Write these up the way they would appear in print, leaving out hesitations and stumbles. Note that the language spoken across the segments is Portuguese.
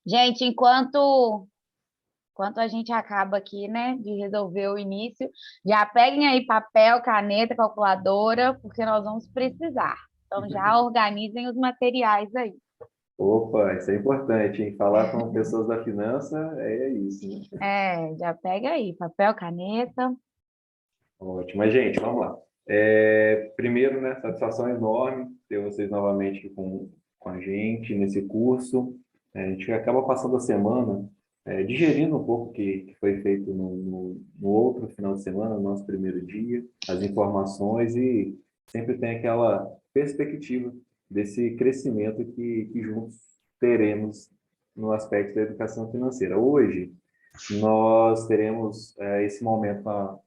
Gente, enquanto a gente acaba aqui, né, de resolver o início, já peguem aí papel, caneta, calculadora, porque nós vamos precisar. Então, já organizem os materiais aí. Opa, isso é importante, hein? Falar com pessoas da finança é isso, né? Já pega aí papel, caneta. Ótimo. Mas, gente, vamos lá. Primeiro, né, satisfação enorme ter vocês novamente aqui com a gente nesse curso. A gente acaba passando a semana digerindo um pouco o que foi feito no outro final de semana, no nosso primeiro dia, as informações e sempre tem aquela perspectiva desse crescimento que juntos teremos no aspecto da educação financeira. Hoje, nós teremos esse momento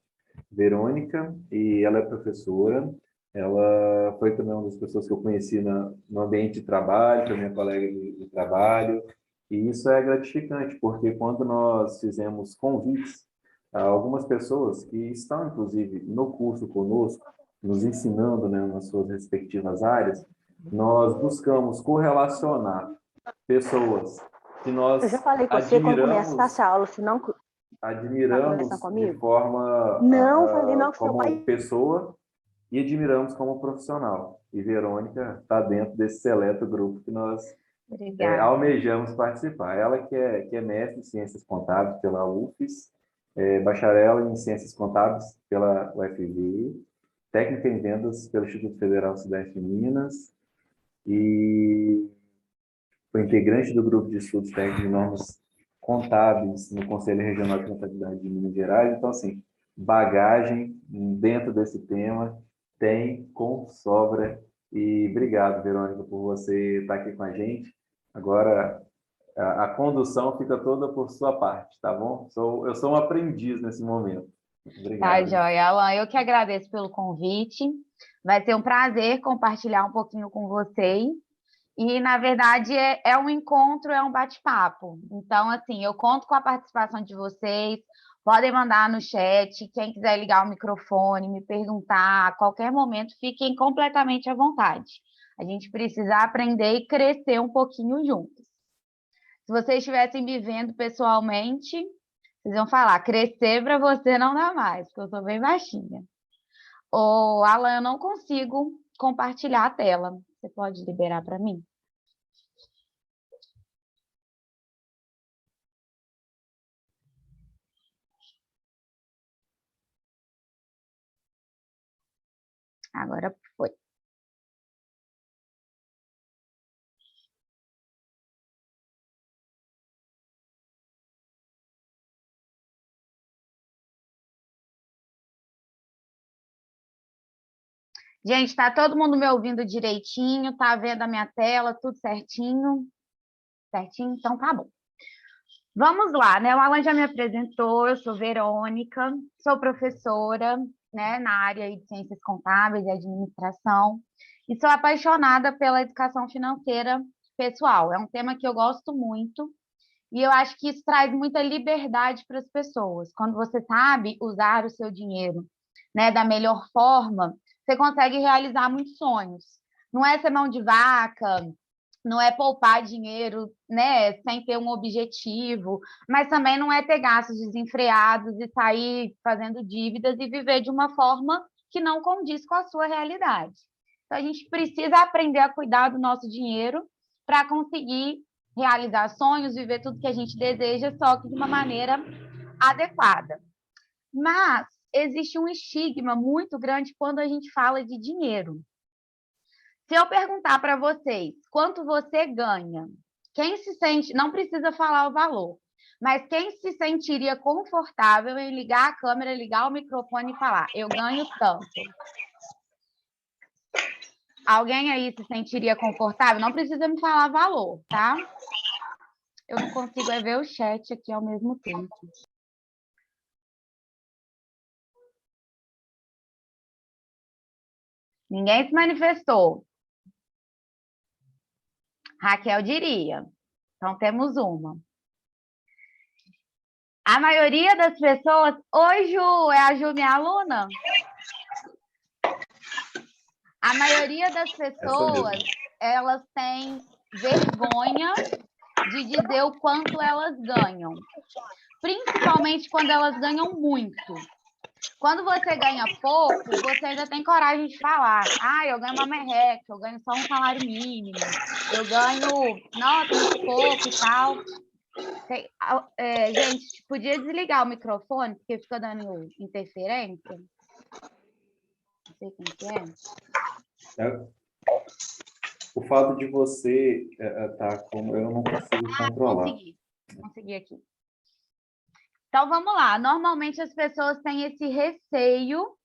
Verônica, e ela é professora. Ela foi também uma das pessoas que eu conheci no ambiente de trabalho, foi minha colega de trabalho, e isso é gratificante, porque quando nós fizemos convites a algumas pessoas que estão, inclusive, no curso conosco, nos ensinando, né, nas suas respectivas áreas, nós buscamos correlacionar pessoas que Eu já nós falei com você quando começasse a aula, se não tá conversando admiramos de comigo? forma Não, falei não, que seu como pai. pessoa e admiramos como profissional. E Verônica está dentro desse seleto grupo que nós Obrigada. almejamos participar. Ela que é mestre em Ciências Contábeis pela UFES, bacharel em Ciências Contábeis pela UFV, técnica em vendas pelo Instituto Federal Sudeste de Minas e foi integrante do grupo de estudos técnicos de normas contábeis no Conselho Regional de Contabilidade de Minas Gerais. Então, assim, bagagem dentro desse tema tem com sobra. E obrigado, Verônica, por você estar aqui com a gente. Agora, a condução fica toda por sua parte, tá bom? Eu sou um aprendiz nesse momento. Tá, Obrigado. joia. Alan, eu que agradeço pelo convite. Vai ser um prazer compartilhar um pouquinho com vocês. E, na verdade, é um encontro, é um bate-papo. Então, assim, eu conto com a participação de vocês. Podem mandar no chat. Quem quiser ligar o microfone, me perguntar, a qualquer momento, fiquem completamente à vontade. A gente precisa aprender e crescer um pouquinho juntos. Se vocês estivessem me vendo pessoalmente, vocês vão falar, crescer para você não dá mais, porque eu sou bem baixinha. Ô, Alan, eu não consigo compartilhar a tela. Você pode liberar para mim? Agora foi. Gente, está todo mundo me ouvindo direitinho? Tá vendo a minha tela, tudo certinho? Certinho? Então tá bom. Vamos lá, né? O Alan já me apresentou, eu sou Verônica, sou professora, né, na área de Ciências Contábeis e Administração, e sou apaixonada pela educação financeira pessoal. É um tema que eu gosto muito, e eu acho que isso traz muita liberdade para as pessoas. Quando você sabe usar o seu dinheiro, né, da melhor forma, você consegue realizar muitos sonhos. Não é ser mão de vaca, não é poupar dinheiro, né, sem ter um objetivo, mas também não é ter gastos desenfreados e sair fazendo dívidas e viver de uma forma que não condiz com a sua realidade. Então, a gente precisa aprender a cuidar do nosso dinheiro para conseguir realizar sonhos, viver tudo que a gente deseja, só que de uma maneira adequada. Mas existe um estigma muito grande quando a gente fala de dinheiro. Se eu perguntar para vocês quanto você ganha, quem se sente, não precisa falar o valor, mas quem se sentiria confortável em ligar a câmera, ligar o microfone e falar, eu ganho tanto? Alguém aí se sentiria confortável? Não precisa me falar valor, tá? Eu não consigo ver o chat aqui ao mesmo tempo. Ninguém se manifestou. Raquel diria. Então, temos uma. A maioria das pessoas... Oi, Ju! É a Ju, minha aluna? A maioria das pessoas, elas têm vergonha de dizer o quanto elas ganham, principalmente quando elas ganham muito. Quando você ganha pouco, você ainda tem coragem de falar. Ah, eu ganho uma merreca, eu ganho só um salário mínimo, eu ganho, nossa, muito pouco e tal. Gente, podia desligar o microfone, porque fica dando interferência. Não sei quem que é. O fato de você tá como eu não consigo controlar. Consegui aqui. Então, vamos lá. Normalmente, as pessoas têm esse receio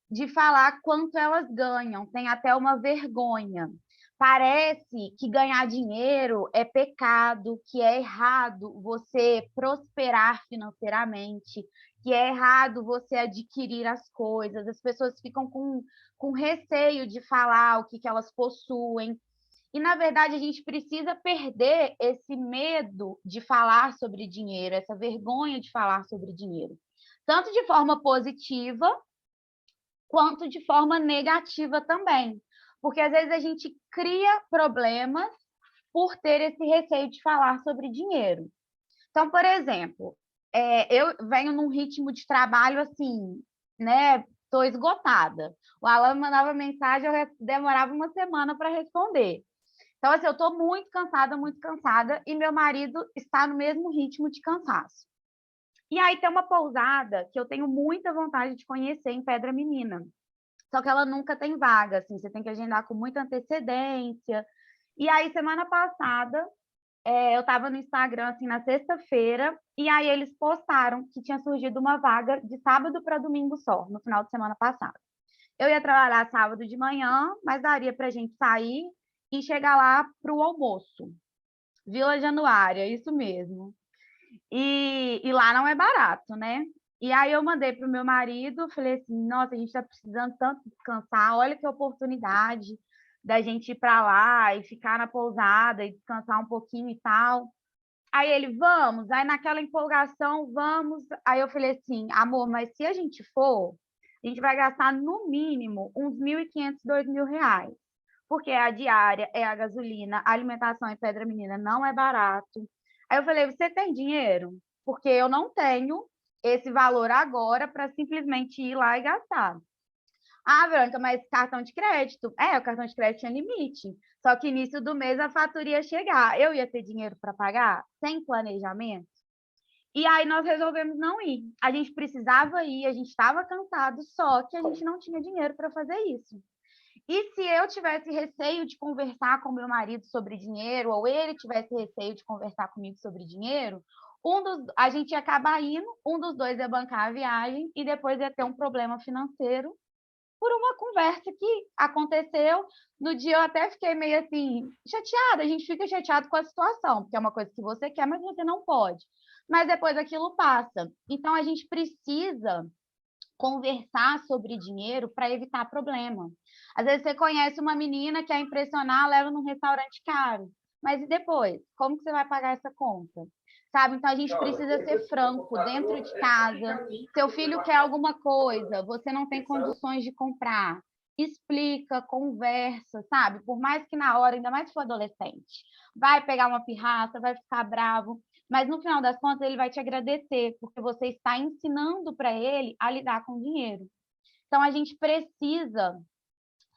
de falar quanto elas ganham, tem até uma vergonha. Parece que ganhar dinheiro é pecado, que é errado você prosperar financeiramente, que é errado você adquirir as coisas. As pessoas ficam com receio de falar o que elas possuem. E, na verdade, a gente precisa perder esse medo de falar sobre dinheiro, essa vergonha de falar sobre dinheiro. Tanto de forma positiva, quanto de forma negativa também. Porque, às vezes, a gente cria problemas por ter esse receio de falar sobre dinheiro. Então, por exemplo, eu venho num ritmo de trabalho assim, né? Estou esgotada. O Alan mandava mensagem, eu demorava uma semana para responder. Então, assim, eu estou muito cansada, e meu marido está no mesmo ritmo de cansaço. E aí tem uma pousada que eu tenho muita vontade de conhecer em Pedra Menina. Só que ela nunca tem vaga, assim, você tem que agendar com muita antecedência. E aí, semana passada, eu estava no Instagram, assim, na sexta-feira, e aí eles postaram que tinha surgido uma vaga de sábado para domingo só, no final de semana passado. Eu ia trabalhar sábado de manhã, mas daria para a gente sair e chegar lá para o almoço. Vila Januária, isso mesmo. E lá não é barato, né? E aí eu mandei para o meu marido, falei assim, nossa, a gente está precisando tanto descansar, olha que oportunidade da gente ir para lá e ficar na pousada e descansar um pouquinho e tal. Aí ele, vamos. Aí naquela empolgação, vamos. Aí eu falei assim, amor, mas se a gente for, a gente vai gastar no mínimo uns 1.500, R$ 2.000. Porque a diária é a gasolina, a alimentação em Pedra Menina não é barato. Aí eu falei, você tem dinheiro? Porque eu não tenho esse valor agora para simplesmente ir lá e gastar. Ah, Verônica, mas cartão de crédito? O cartão de crédito tinha limite. Só que início do mês a fatura ia chegar. Eu ia ter dinheiro para pagar sem planejamento. E aí nós resolvemos não ir. A gente precisava ir, a gente estava cansado, só que a gente não tinha dinheiro para fazer isso. E se eu tivesse receio de conversar com meu marido sobre dinheiro, ou ele tivesse receio de conversar comigo sobre dinheiro, a gente ia acabar indo, um dos dois ia bancar a viagem e depois ia ter um problema financeiro por uma conversa que aconteceu. No dia eu até fiquei meio assim, chateada. A gente fica chateado com a situação, porque é uma coisa que você quer, mas você não pode. Mas depois aquilo passa. Então a gente precisa conversar sobre dinheiro para evitar problema. Às vezes você conhece uma menina que quer impressionar, leva num restaurante caro. Mas e depois? Como que você vai pagar essa conta? Sabe? Então a gente precisa ser franco dentro de casa. Seu filho quer alguma coisa, você não tem condições de comprar. Explica, conversa, sabe? Por mais que na hora, ainda mais se for adolescente, vai pegar uma pirraça, vai ficar bravo, mas no final das contas ele vai te agradecer, porque você está ensinando para ele a lidar com dinheiro. Então a gente precisa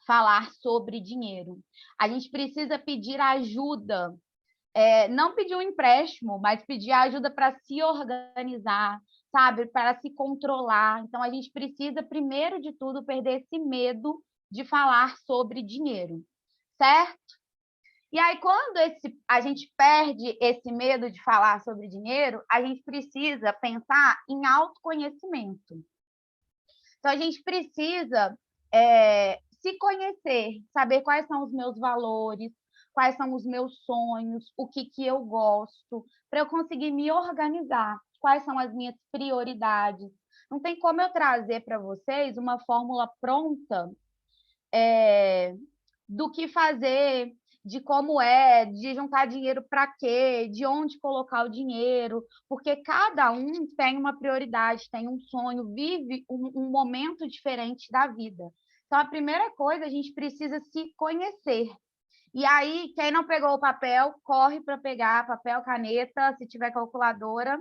falar sobre dinheiro. A gente precisa pedir ajuda, não pedir um empréstimo, mas pedir ajuda para se organizar, sabe? Para se controlar. Então a gente precisa, primeiro de tudo, perder esse medo de falar sobre dinheiro, certo? E aí, quando a gente perde esse medo de falar sobre dinheiro, a gente precisa pensar em autoconhecimento. Então, a gente precisa se conhecer, saber quais são os meus valores, quais são os meus sonhos, o que eu gosto, para eu conseguir me organizar, quais são as minhas prioridades. Não tem como eu trazer para vocês uma fórmula pronta do que fazer, de como de juntar dinheiro para quê, de onde colocar o dinheiro, porque cada um tem uma prioridade, tem um sonho, vive um momento diferente da vida. Então, a primeira coisa, a gente precisa se conhecer. E aí, quem não pegou o papel, corre para pegar papel, caneta, se tiver calculadora.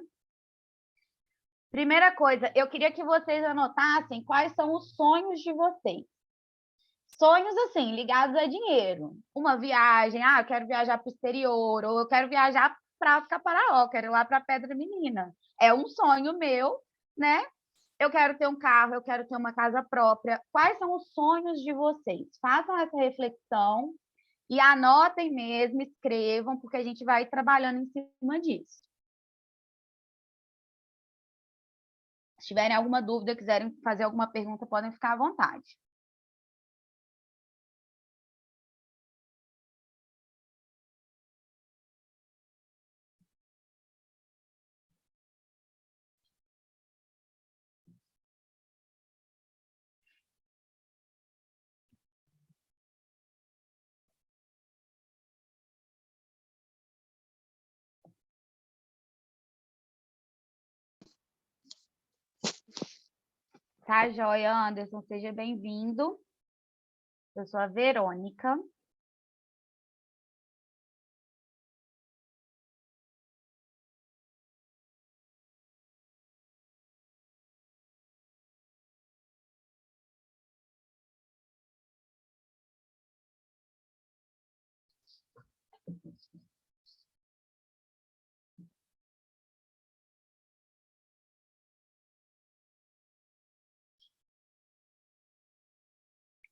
Primeira coisa, eu queria que vocês anotassem quais são os sonhos de vocês. Sonhos, assim, ligados a dinheiro. Uma viagem, eu quero viajar para o exterior, ou eu quero viajar para Caparaó, quero ir lá para Pedra Menina. É um sonho meu, né? Eu quero ter um carro, eu quero ter uma casa própria. Quais são os sonhos de vocês? Façam essa reflexão e anotem mesmo, escrevam, porque a gente vai trabalhando em cima disso. Se tiverem alguma dúvida, quiserem fazer alguma pergunta, podem ficar à vontade. Tá, joia, Anderson? Seja bem-vindo. Eu sou a Verônica.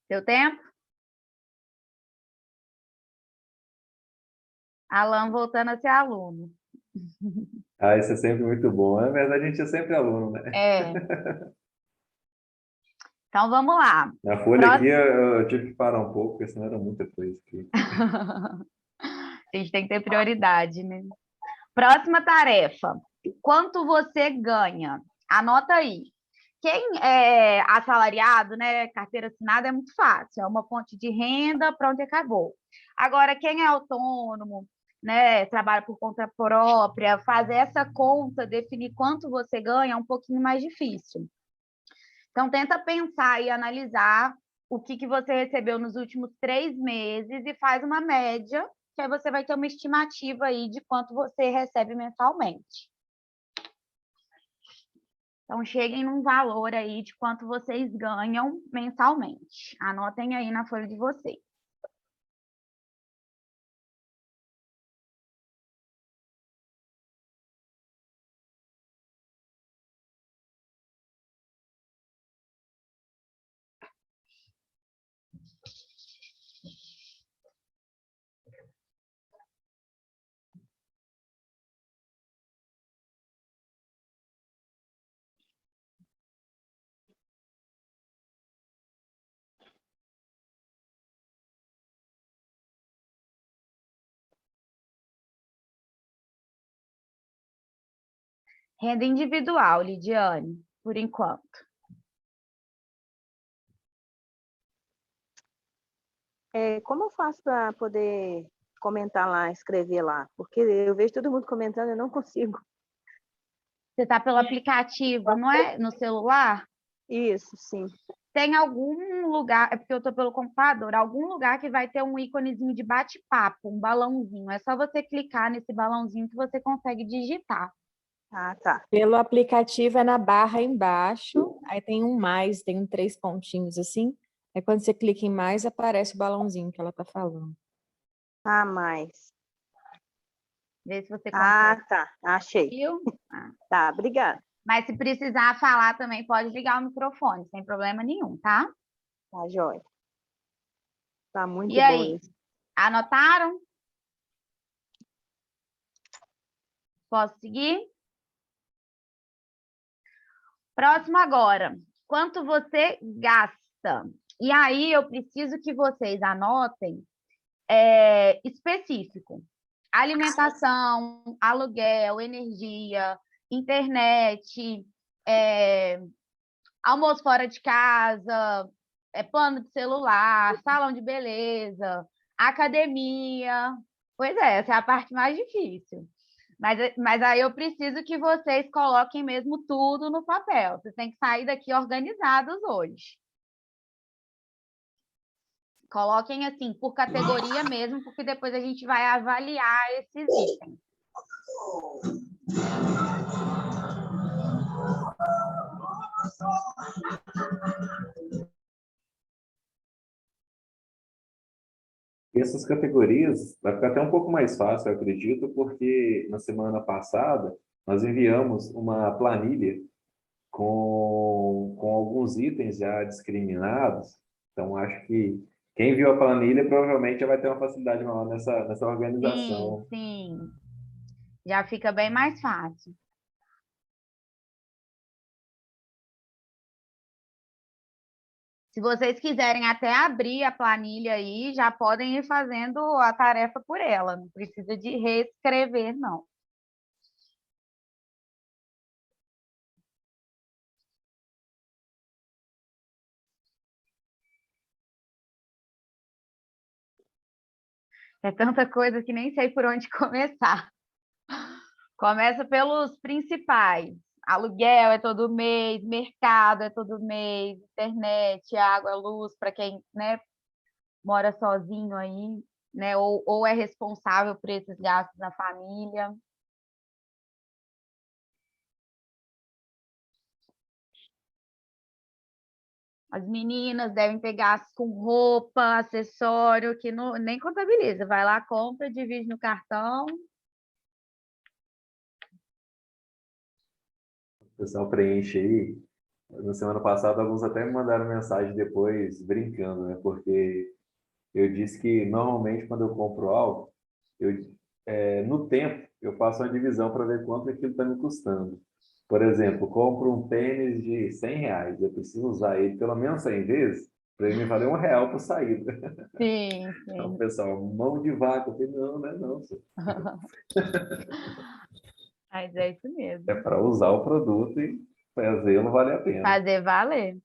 Deu tempo? Alan voltando a ser aluno. Isso é sempre muito bom. Na verdade, a gente é sempre aluno, né? É. Então, vamos lá. Na folha aqui eu tive que parar um pouco, porque senão era muita coisa aqui. A gente tem que ter prioridade, né? Próxima tarefa. Quanto você ganha? Anota aí. Quem é assalariado, né, carteira assinada, é muito fácil. É uma fonte de renda, pronto, e acabou. Agora, quem é autônomo, né, trabalha por conta própria, fazer essa conta, definir quanto você ganha é um pouquinho mais difícil. Então, tenta pensar e analisar o que você recebeu nos últimos 3 meses e faz uma média, que aí você vai ter uma estimativa aí de quanto você recebe mensalmente. Então, cheguem num valor aí de quanto vocês ganham mensalmente. Anotem aí na folha de vocês. Renda individual, Lidiane, por enquanto. Como eu faço para poder comentar lá, escrever lá? Porque eu vejo todo mundo comentando e eu não consigo. Você está pelo aplicativo, não é? No celular? Isso, sim. Tem algum lugar, é porque eu estou pelo computador, algum lugar que vai ter um íconezinho de bate-papo, um balãozinho. É só você clicar nesse balãozinho que você consegue digitar. Ah, tá. Pelo aplicativo é na barra embaixo, aí tem um mais, tem 3 pontinhos assim. Aí quando você clica em mais, aparece o balãozinho que ela tá falando. Ah, mais. Vê se você consegue. Ah, tá. Achei. Viu? Tá, obrigada. Mas se precisar falar também, pode ligar o microfone, sem problema nenhum, tá? Tá, joia. Tá muito E bom aí, isso. anotaram? Posso seguir? Próximo agora. Quanto você gasta? E aí eu preciso que vocês anotem específico. Alimentação, aluguel, energia, internet, almoço fora de casa, plano de celular, salão de beleza, academia. Pois é, essa é a parte mais difícil. Mas aí eu preciso que vocês coloquem mesmo tudo no papel. Vocês têm que sair daqui organizados hoje. Coloquem assim, por categoria mesmo, porque depois a gente vai avaliar esses itens. Essas categorias vai ficar até um pouco mais fácil, eu acredito, porque na semana passada nós enviamos uma planilha com alguns itens já discriminados. Então, acho que quem viu a planilha provavelmente já vai ter uma facilidade maior nessa organização. Sim. Já fica bem mais fácil. Se vocês quiserem até abrir a planilha aí, já podem ir fazendo a tarefa por ela. Não precisa de reescrever, não. É tanta coisa que nem sei por onde começar. Começa pelos principais. Aluguel é todo mês, mercado é todo mês, internet, água, luz, para quem, né, mora sozinho aí, né, ou é responsável por esses gastos na família. As meninas devem ter gastos com roupa, acessório, que não, nem contabiliza. Vai lá, compra, divide no cartão. O pessoal preenche aí. Na semana passada, alguns até me mandaram mensagem depois, brincando, né? Porque eu disse que normalmente quando eu compro algo, no tempo, eu faço uma divisão para ver quanto aquilo está me custando. Por exemplo, compro um tênis de R$ 100, eu preciso usar ele pelo menos 100 vezes, para ele me valer R$ 1 por saída. Sim, Então, sim. pessoal, mão de vaca. Eu falei, não, não é não, senhor. Mas é isso mesmo. É para usar o produto e fazê-lo valer a pena. Fazer valer.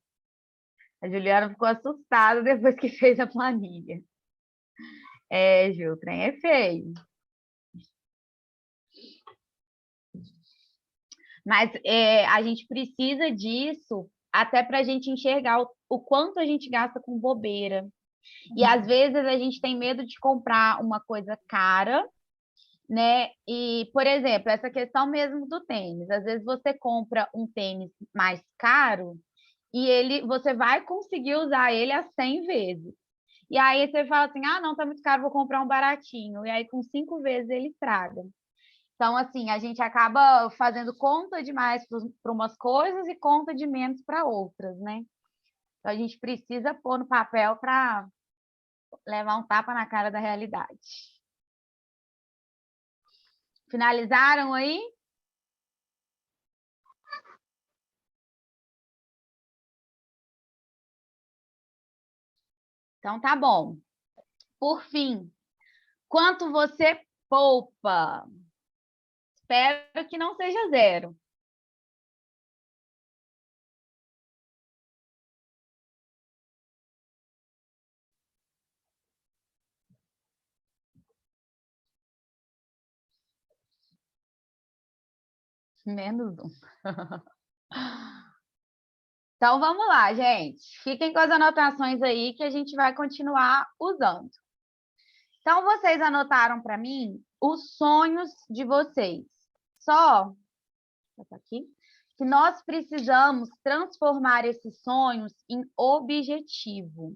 A Juliana ficou assustada depois que fez a planilha. É, Ju, o trem é feio. Mas a gente precisa disso até para a gente enxergar o quanto a gente gasta com bobeira. E às vezes a gente tem medo de comprar uma coisa cara, né? E, por exemplo, essa questão mesmo do tênis. Às vezes você compra um tênis mais caro e você vai conseguir usar ele a 100 vezes. E aí você fala assim, ah, não, tá muito caro, vou comprar um baratinho. E aí com 5 vezes ele estraga. Então, assim, a gente acaba fazendo conta demais para umas coisas e conta de menos para outras, né? Então, a gente precisa pôr no papel para levar um tapa na cara da realidade. Finalizaram aí? Então, tá bom. Por fim, quanto você poupa? Espero que não seja zero. Menos um. Então, vamos lá, gente. Fiquem com as anotações aí que a gente vai continuar usando. Então, vocês anotaram para mim os sonhos de vocês. Só aqui, que nós precisamos transformar esses sonhos em objetivo.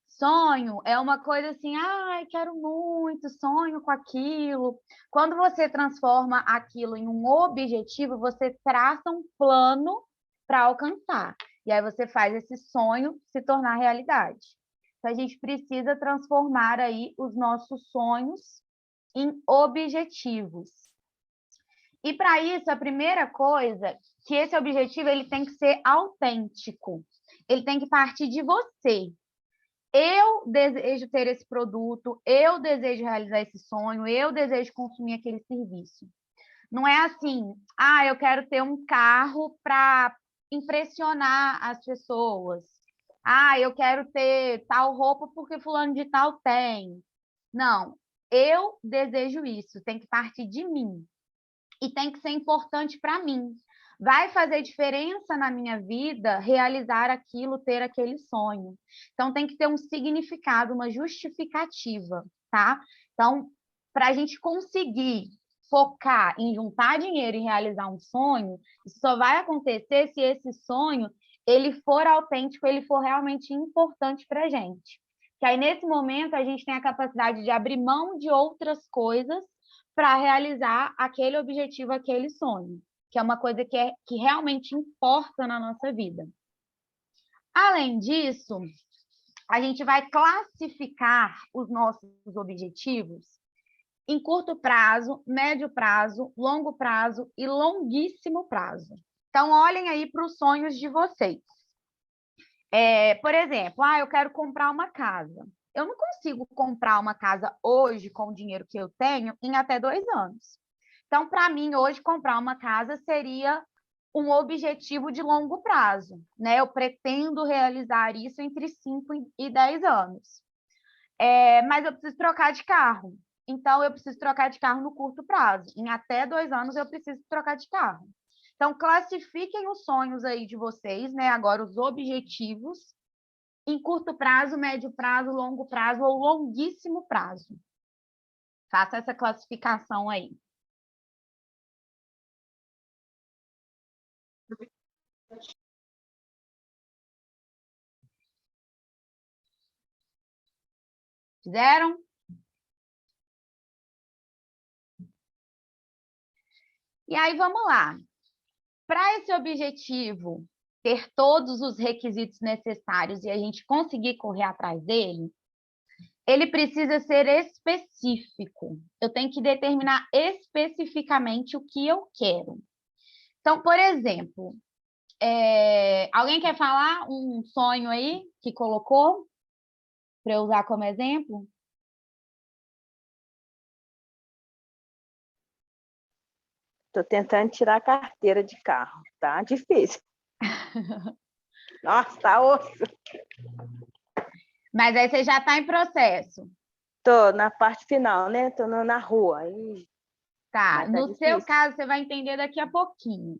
Sonho é uma coisa assim, ai, quero muito, sonho com aquilo. Quando você transforma aquilo em um objetivo, você traça um plano para alcançar. E aí você faz esse sonho se tornar realidade. Então, a gente precisa transformar aí os nossos sonhos em objetivos. E para isso, a primeira coisa, que esse objetivo ele tem que ser autêntico. Ele tem que partir de você. Eu desejo ter esse produto, eu desejo realizar esse sonho, eu desejo consumir aquele serviço. Não é assim, ah, eu quero ter um carro para impressionar as pessoas. Ah, eu quero ter tal roupa porque fulano de tal tem. Não, eu desejo isso, tem que partir de mim. E tem que ser importante para mim. vai fazer diferença na minha vida realizar aquilo, ter aquele sonho. Então, tem que ter um significado, uma justificativa, tá? Então, para a gente conseguir focar em juntar dinheiro e realizar um sonho, isso só vai acontecer se esse sonho ele for autêntico, ele for realmente importante para a gente. Que aí, nesse momento, a gente tem a capacidade de abrir mão de outras coisas para realizar aquele objetivo, aquele sonho, que é uma coisa que realmente importa na nossa vida. Além disso, a gente vai classificar os nossos objetivos em curto prazo, médio prazo, longo prazo e longuíssimo prazo. Então, olhem aí para os sonhos de vocês. Por exemplo, eu quero comprar uma casa. Eu não consigo comprar uma casa hoje com o dinheiro que eu tenho em até 2 anos. Então, para mim, hoje, comprar uma casa seria um objetivo de longo prazo, né? Eu pretendo realizar isso entre 5 e 10 anos. Mas eu preciso trocar de carro. Então, eu preciso trocar de carro no curto prazo. Em até 2 anos, eu preciso trocar de carro. Então, classifiquem os sonhos aí de vocês, né? Agora, os objetivos em curto prazo, médio prazo, longo prazo ou longuíssimo prazo. Faça essa classificação aí. Fizeram? E aí, vamos lá. Para esse objetivo ter todos os requisitos necessários e a gente conseguir correr atrás dele, ele precisa ser específico. Eu tenho que determinar especificamente o que eu quero. Então, por exemplo, alguém quer falar um sonho aí que colocou para eu usar como exemplo? Estou tentando tirar a carteira de carro, tá difícil. Nossa, tá osso. Mas aí você já está em processo. Estou na parte final, né? Estou na rua. Aí... Tá, Mas no seu caso, você vai entender daqui a pouquinho.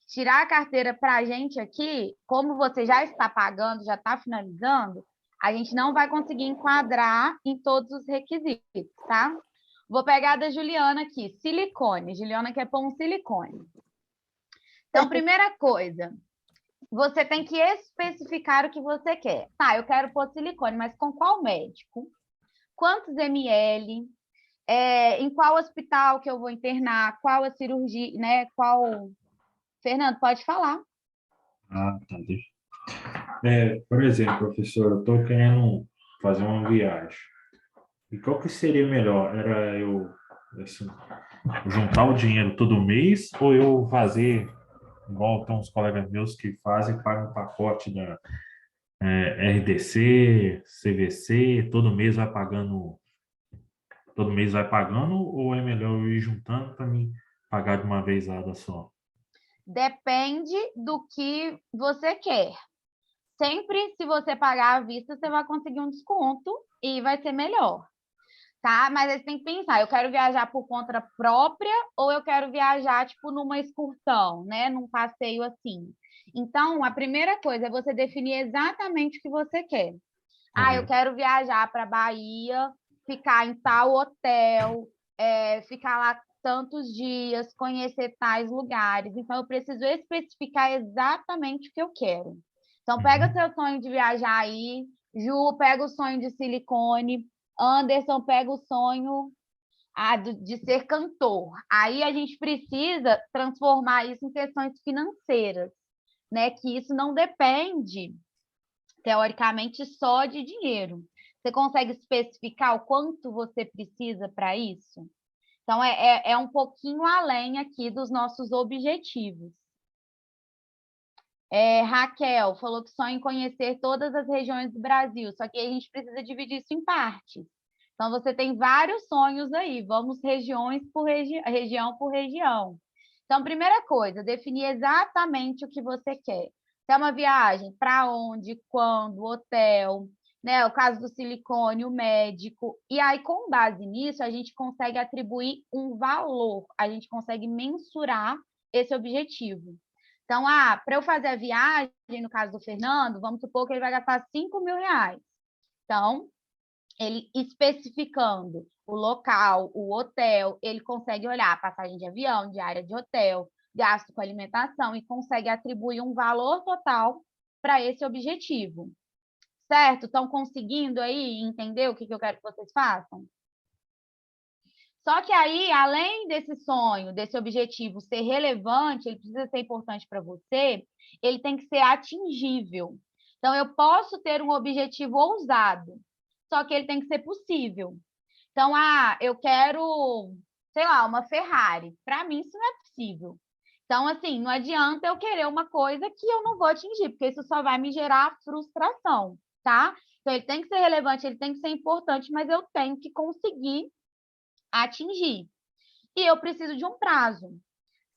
Tirar a carteira para a gente aqui, como você já está pagando, já está finalizando, a gente não vai conseguir enquadrar em todos os requisitos, tá? Vou pegar da Juliana aqui, silicone. Juliana quer pôr um silicone. Então, primeira coisa, você tem que especificar o que você quer. Tá, eu quero pôr silicone, mas com qual médico? Quantos ml? Em qual hospital que eu vou internar? Qual a cirurgia, né? Qual... Fernando, pode falar. Ah, tá. Por exemplo, professor, eu estou querendo fazer uma viagem. E qual que seria melhor? Era eu assim, juntar o dinheiro todo mês ou eu fazer, igual tem uns colegas meus que fazem, pagam um pacote da RDC, CVC, todo mês vai pagando, ou é melhor eu ir juntando para mim pagar de uma vezada só? Depende do que você quer. Sempre, se você pagar à vista, você vai conseguir um desconto e vai ser melhor, tá? Mas aí você tem que pensar, eu quero viajar por conta própria ou eu quero viajar, tipo, numa excursão, né? Num passeio assim. Então, a primeira coisa é você definir exatamente o que você quer. Eu quero viajar para Bahia, ficar em tal hotel, ficar lá tantos dias, conhecer tais lugares. Então, eu preciso especificar exatamente o que eu quero. Então, pega seu sonho de viajar aí, Ju, pega o sonho de silicone, Anderson, pega o sonho de ser cantor. Aí a gente precisa transformar isso em questões financeiras, né? Que isso não depende teoricamente, só de dinheiro. Você consegue especificar o quanto você precisa para isso? Então, é um pouquinho além aqui dos nossos objetivos. Raquel falou que sonha em conhecer todas as regiões do Brasil, só que a gente precisa dividir isso em partes. Então, você tem vários sonhos aí, vamos região por região. Então, primeira coisa, definir exatamente o que você quer. Se é uma viagem, para onde, quando, hotel, né? O caso do silicone, o médico. E aí, com base nisso, a gente consegue atribuir um valor, a gente consegue mensurar esse objetivo. Então, para eu fazer a viagem, no caso do Fernando, vamos supor que ele vai gastar R$ 5.000. Então, ele especificando o local, o hotel, ele consegue olhar passagem de avião, diária de hotel, gasto com alimentação e consegue atribuir um valor total para esse objetivo. Certo? Estão conseguindo aí entender o que eu quero que vocês façam? Só que aí, além desse sonho, desse objetivo ser relevante, ele precisa ser importante para você, ele tem que ser atingível. Então, eu posso ter um objetivo ousado, só que ele tem que ser possível. Então, eu quero, sei lá, uma Ferrari. Para mim, isso não é possível. Então, assim, não adianta eu querer uma coisa que eu não vou atingir, porque isso só vai me gerar frustração, tá? Então, ele tem que ser relevante, ele tem que ser importante, mas eu tenho que conseguir atingir. E eu preciso de um prazo.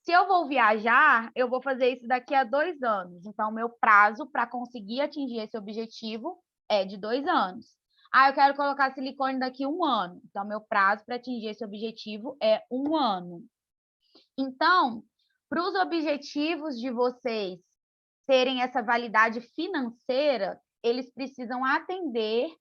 Se eu vou viajar, eu vou fazer isso daqui a 2 anos. Então, meu prazo para conseguir atingir esse objetivo é de 2 anos. Eu quero colocar silicone daqui a 1 ano. Então, meu prazo para atingir esse objetivo é 1 ano. Então, para os objetivos de vocês terem essa validade financeira, eles precisam atender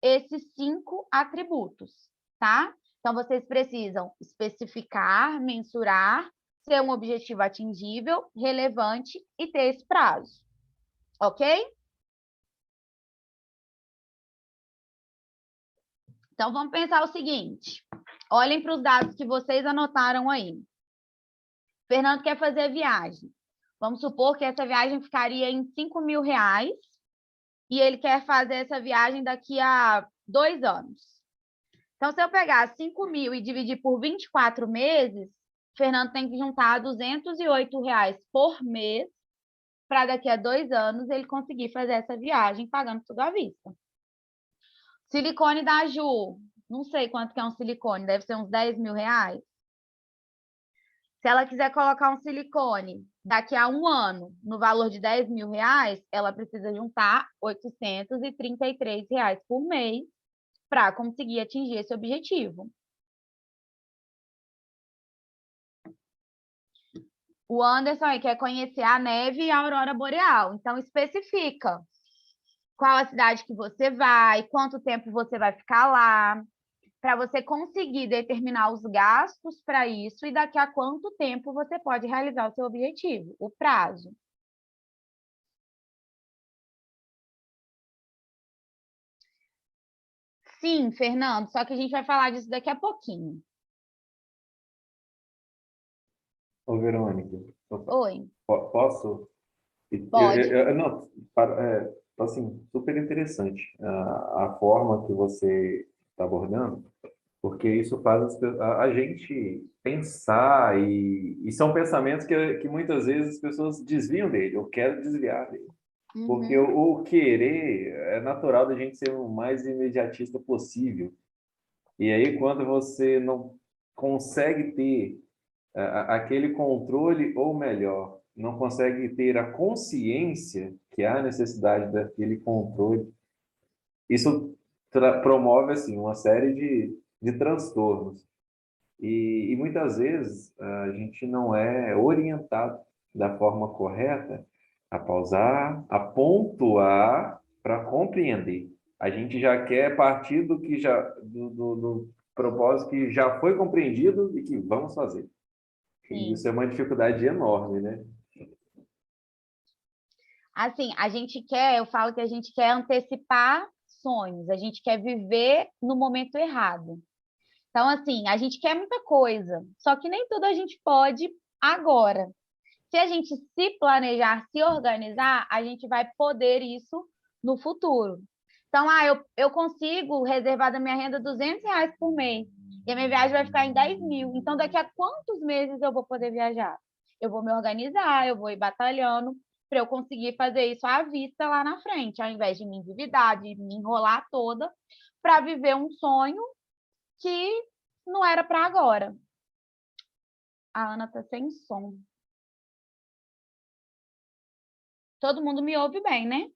esses 5 atributos, tá? Então, vocês precisam especificar, mensurar, ser um objetivo atingível, relevante e ter esse prazo, ok? Então, vamos pensar o seguinte. Olhem para os dados que vocês anotaram aí. Fernando quer fazer a viagem. Vamos supor que essa viagem ficaria em R$ 5.000 e ele quer fazer essa viagem daqui a 2 anos. Então, se eu pegar 5.000 e dividir por 24 meses, Fernando tem que juntar R$ 208 por mês para daqui a 2 anos ele conseguir fazer essa viagem pagando tudo à vista. Silicone da Ju, não sei quanto que é um silicone, deve ser uns R$ 10.000. Se ela quiser colocar um silicone daqui a 1 ano no valor de R$ 10.000, ela precisa juntar R$ 833 por mês para conseguir atingir esse objetivo. O Anderson aí quer conhecer a neve e a aurora boreal. Então, especifica qual a cidade que você vai, quanto tempo você vai ficar lá, para você conseguir determinar os gastos para isso e daqui a quanto tempo você pode realizar o seu objetivo, o prazo. Sim, Fernando, só que a gente vai falar disso daqui a pouquinho. Verônica, Oi, posso? pode. Não, assim, super interessante a forma que você está abordando, porque isso faz a gente pensar e são pensamentos que muitas vezes as pessoas desviam dele, eu quero desviar dele. Porque Uhum. o querer é natural da gente ser o mais imediatista possível. E aí, quando você não consegue ter aquele controle, ou melhor, não consegue ter a consciência que há necessidade daquele controle, isso promove assim, uma série de transtornos. E muitas vezes a gente não é orientado da forma correta a pausar, a pontuar para compreender. A gente já quer partir do que já do propósito que já foi compreendido e que vamos fazer. E Sim. isso é uma dificuldade enorme, né? Assim, a gente quer, eu falo que a gente quer antecipar sonhos, a gente quer viver no momento errado. Então, assim, a gente quer muita coisa, só que nem tudo a gente pode agora. Se a gente se planejar, se organizar, a gente vai poder isso no futuro. Então, eu consigo reservar da minha renda R$ 200 por mês. E a minha viagem vai ficar em 10.000. Então, daqui a quantos meses eu vou poder viajar? Eu vou me organizar, eu vou ir batalhando para eu conseguir fazer isso à vista lá na frente, ao invés de me endividar, de me enrolar toda, para viver um sonho que não era para agora. A Ana está sem som. Todo mundo me ouve bem, né?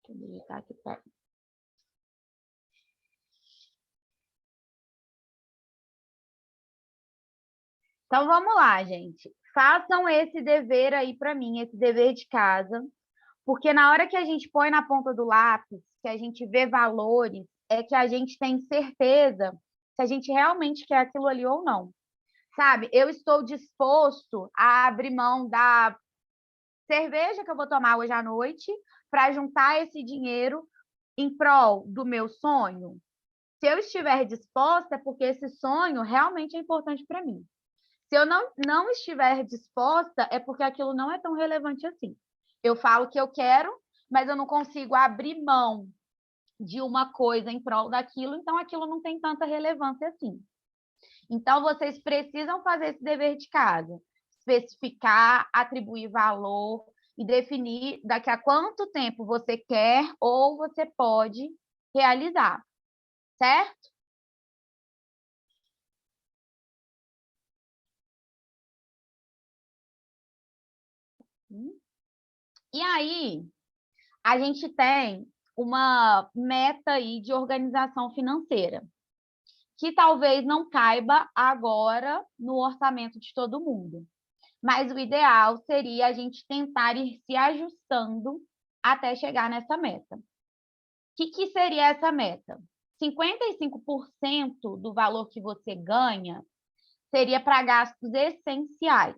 Deixa eu digitar aqui perto. Então, vamos lá, gente. Façam esse dever aí para mim, esse dever de casa, porque na hora que a gente põe na ponta do lápis, que a gente vê valores, é que a gente tem certeza se a gente realmente quer aquilo ali ou não. Sabe? Eu estou disposto a abrir mão da cerveja que eu vou tomar hoje à noite para juntar esse dinheiro em prol do meu sonho. Se eu estiver disposta, é porque esse sonho realmente é importante para mim. Se eu não estiver disposta, é porque aquilo não é tão relevante assim. Eu falo que eu quero, mas eu não consigo abrir mão de uma coisa em prol daquilo, então aquilo não tem tanta relevância assim. Então, vocês precisam fazer esse dever de casa, especificar, atribuir valor e definir daqui a quanto tempo você quer ou você pode realizar, certo? E aí, a gente tem uma meta aí de organização financeira, que talvez não caiba agora no orçamento de todo mundo. Mas o ideal seria a gente tentar ir se ajustando até chegar nessa meta. O que seria essa meta? 55% do valor que você ganha seria para gastos essenciais.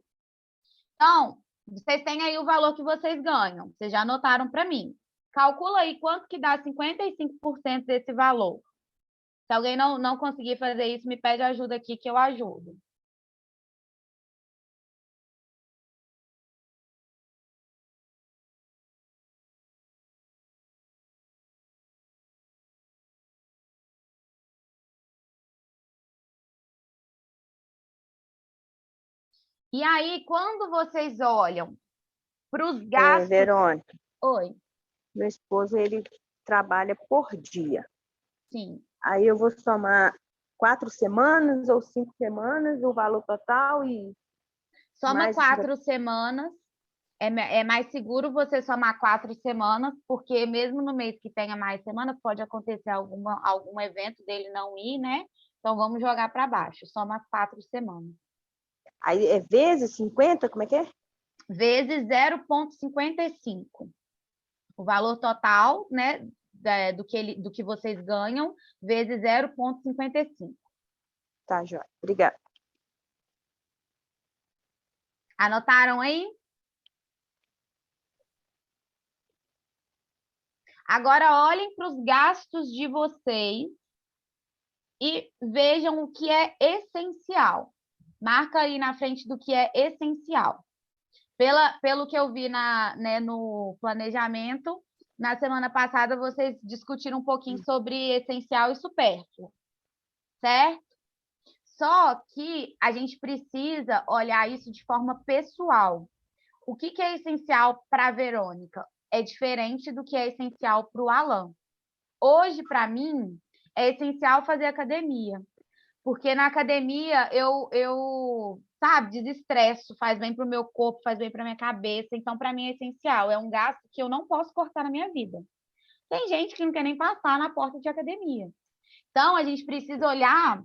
Então, vocês têm aí o valor que vocês ganham. Vocês já anotaram para mim. Calcula aí quanto que dá 55% desse valor. Se alguém não conseguir fazer isso, me pede ajuda aqui que eu ajudo. E aí, quando vocês olham para os gastos... Verônica, Oi, meu esposo, ele trabalha por dia. sim. Aí eu vou somar 4 semanas ou 5 semanas, o valor total e Soma mais 4 semanas. É mais seguro você somar 4 semanas, porque mesmo no mês que tenha mais semanas, pode acontecer algum evento dele não ir, né? Então, vamos jogar para baixo. Soma as 4 semanas. Aí é vezes 50, como é que é? Vezes 0,55. O valor total, né, do que vocês ganham, vezes 0,55. Tá, joia. Obrigada. Anotaram aí? Agora, olhem para os gastos de vocês e vejam o que é essencial. Marca aí na frente do que é essencial. Pelo que eu vi no planejamento, na semana passada vocês discutiram um pouquinho sobre essencial e supérfluo, certo? Só que a gente precisa olhar isso de forma pessoal. O que é essencial para a Verônica? É diferente do que é essencial para o Alan. Hoje, para mim, é essencial fazer academia. Porque na academia sabe, desestresso, faz bem para o meu corpo, faz bem para minha cabeça. Então, para mim, é essencial. É um gasto que eu não posso cortar na minha vida. Tem gente que não quer nem passar na porta de academia. Então, a gente precisa olhar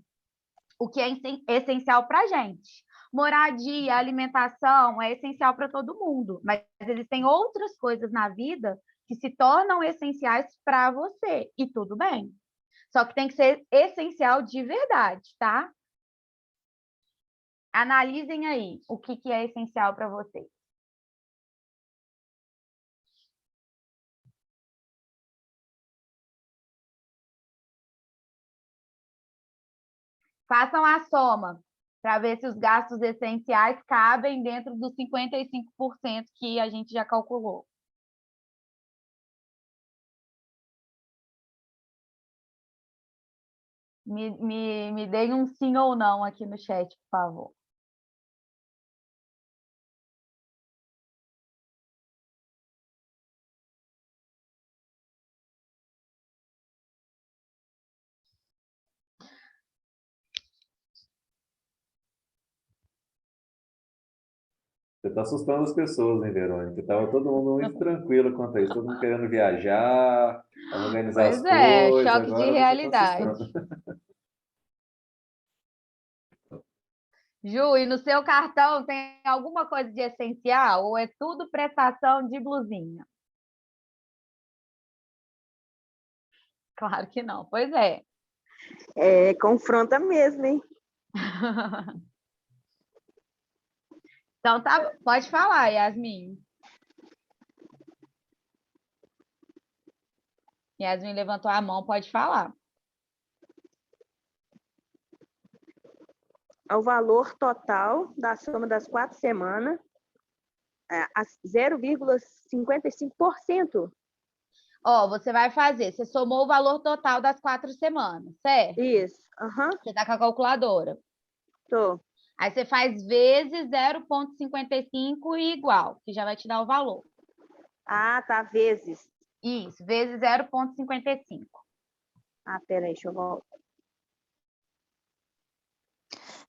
o que é essencial para a gente. Moradia, alimentação é essencial para todo mundo, mas existem outras coisas na vida que se tornam essenciais para você, e tudo bem. Só que tem que ser essencial de verdade, tá? Analisem aí o que é essencial para vocês. Façam a soma para ver se os gastos essenciais cabem dentro dos 55% que a gente já calculou. Me deem um sim ou não aqui no chat, por favor. Você está assustando as pessoas, hein, Verônica? Estava todo mundo muito tranquilo quanto a isso, todo mundo querendo viajar, organizar as Pois é, coisas, choque de agora você está realidade. assustando. Ju, e no seu cartão tem alguma coisa de essencial ou é tudo prestação de blusinha? Claro que não. Pois é. É, confronta mesmo, hein? Então tá, pode falar, Yasmin. Yasmin levantou a mão, pode falar. O valor total da soma das 4 semanas, a 0,55%. Ó, você vai fazer, você somou o valor total das 4 semanas, certo? Isso, aham, Você tá com a calculadora. tô. Aí você faz vezes 0,55 e igual, que já vai te dar o valor. Ah, tá, vezes. Isso, vezes 0,55. Ah, peraí, deixa eu voltar.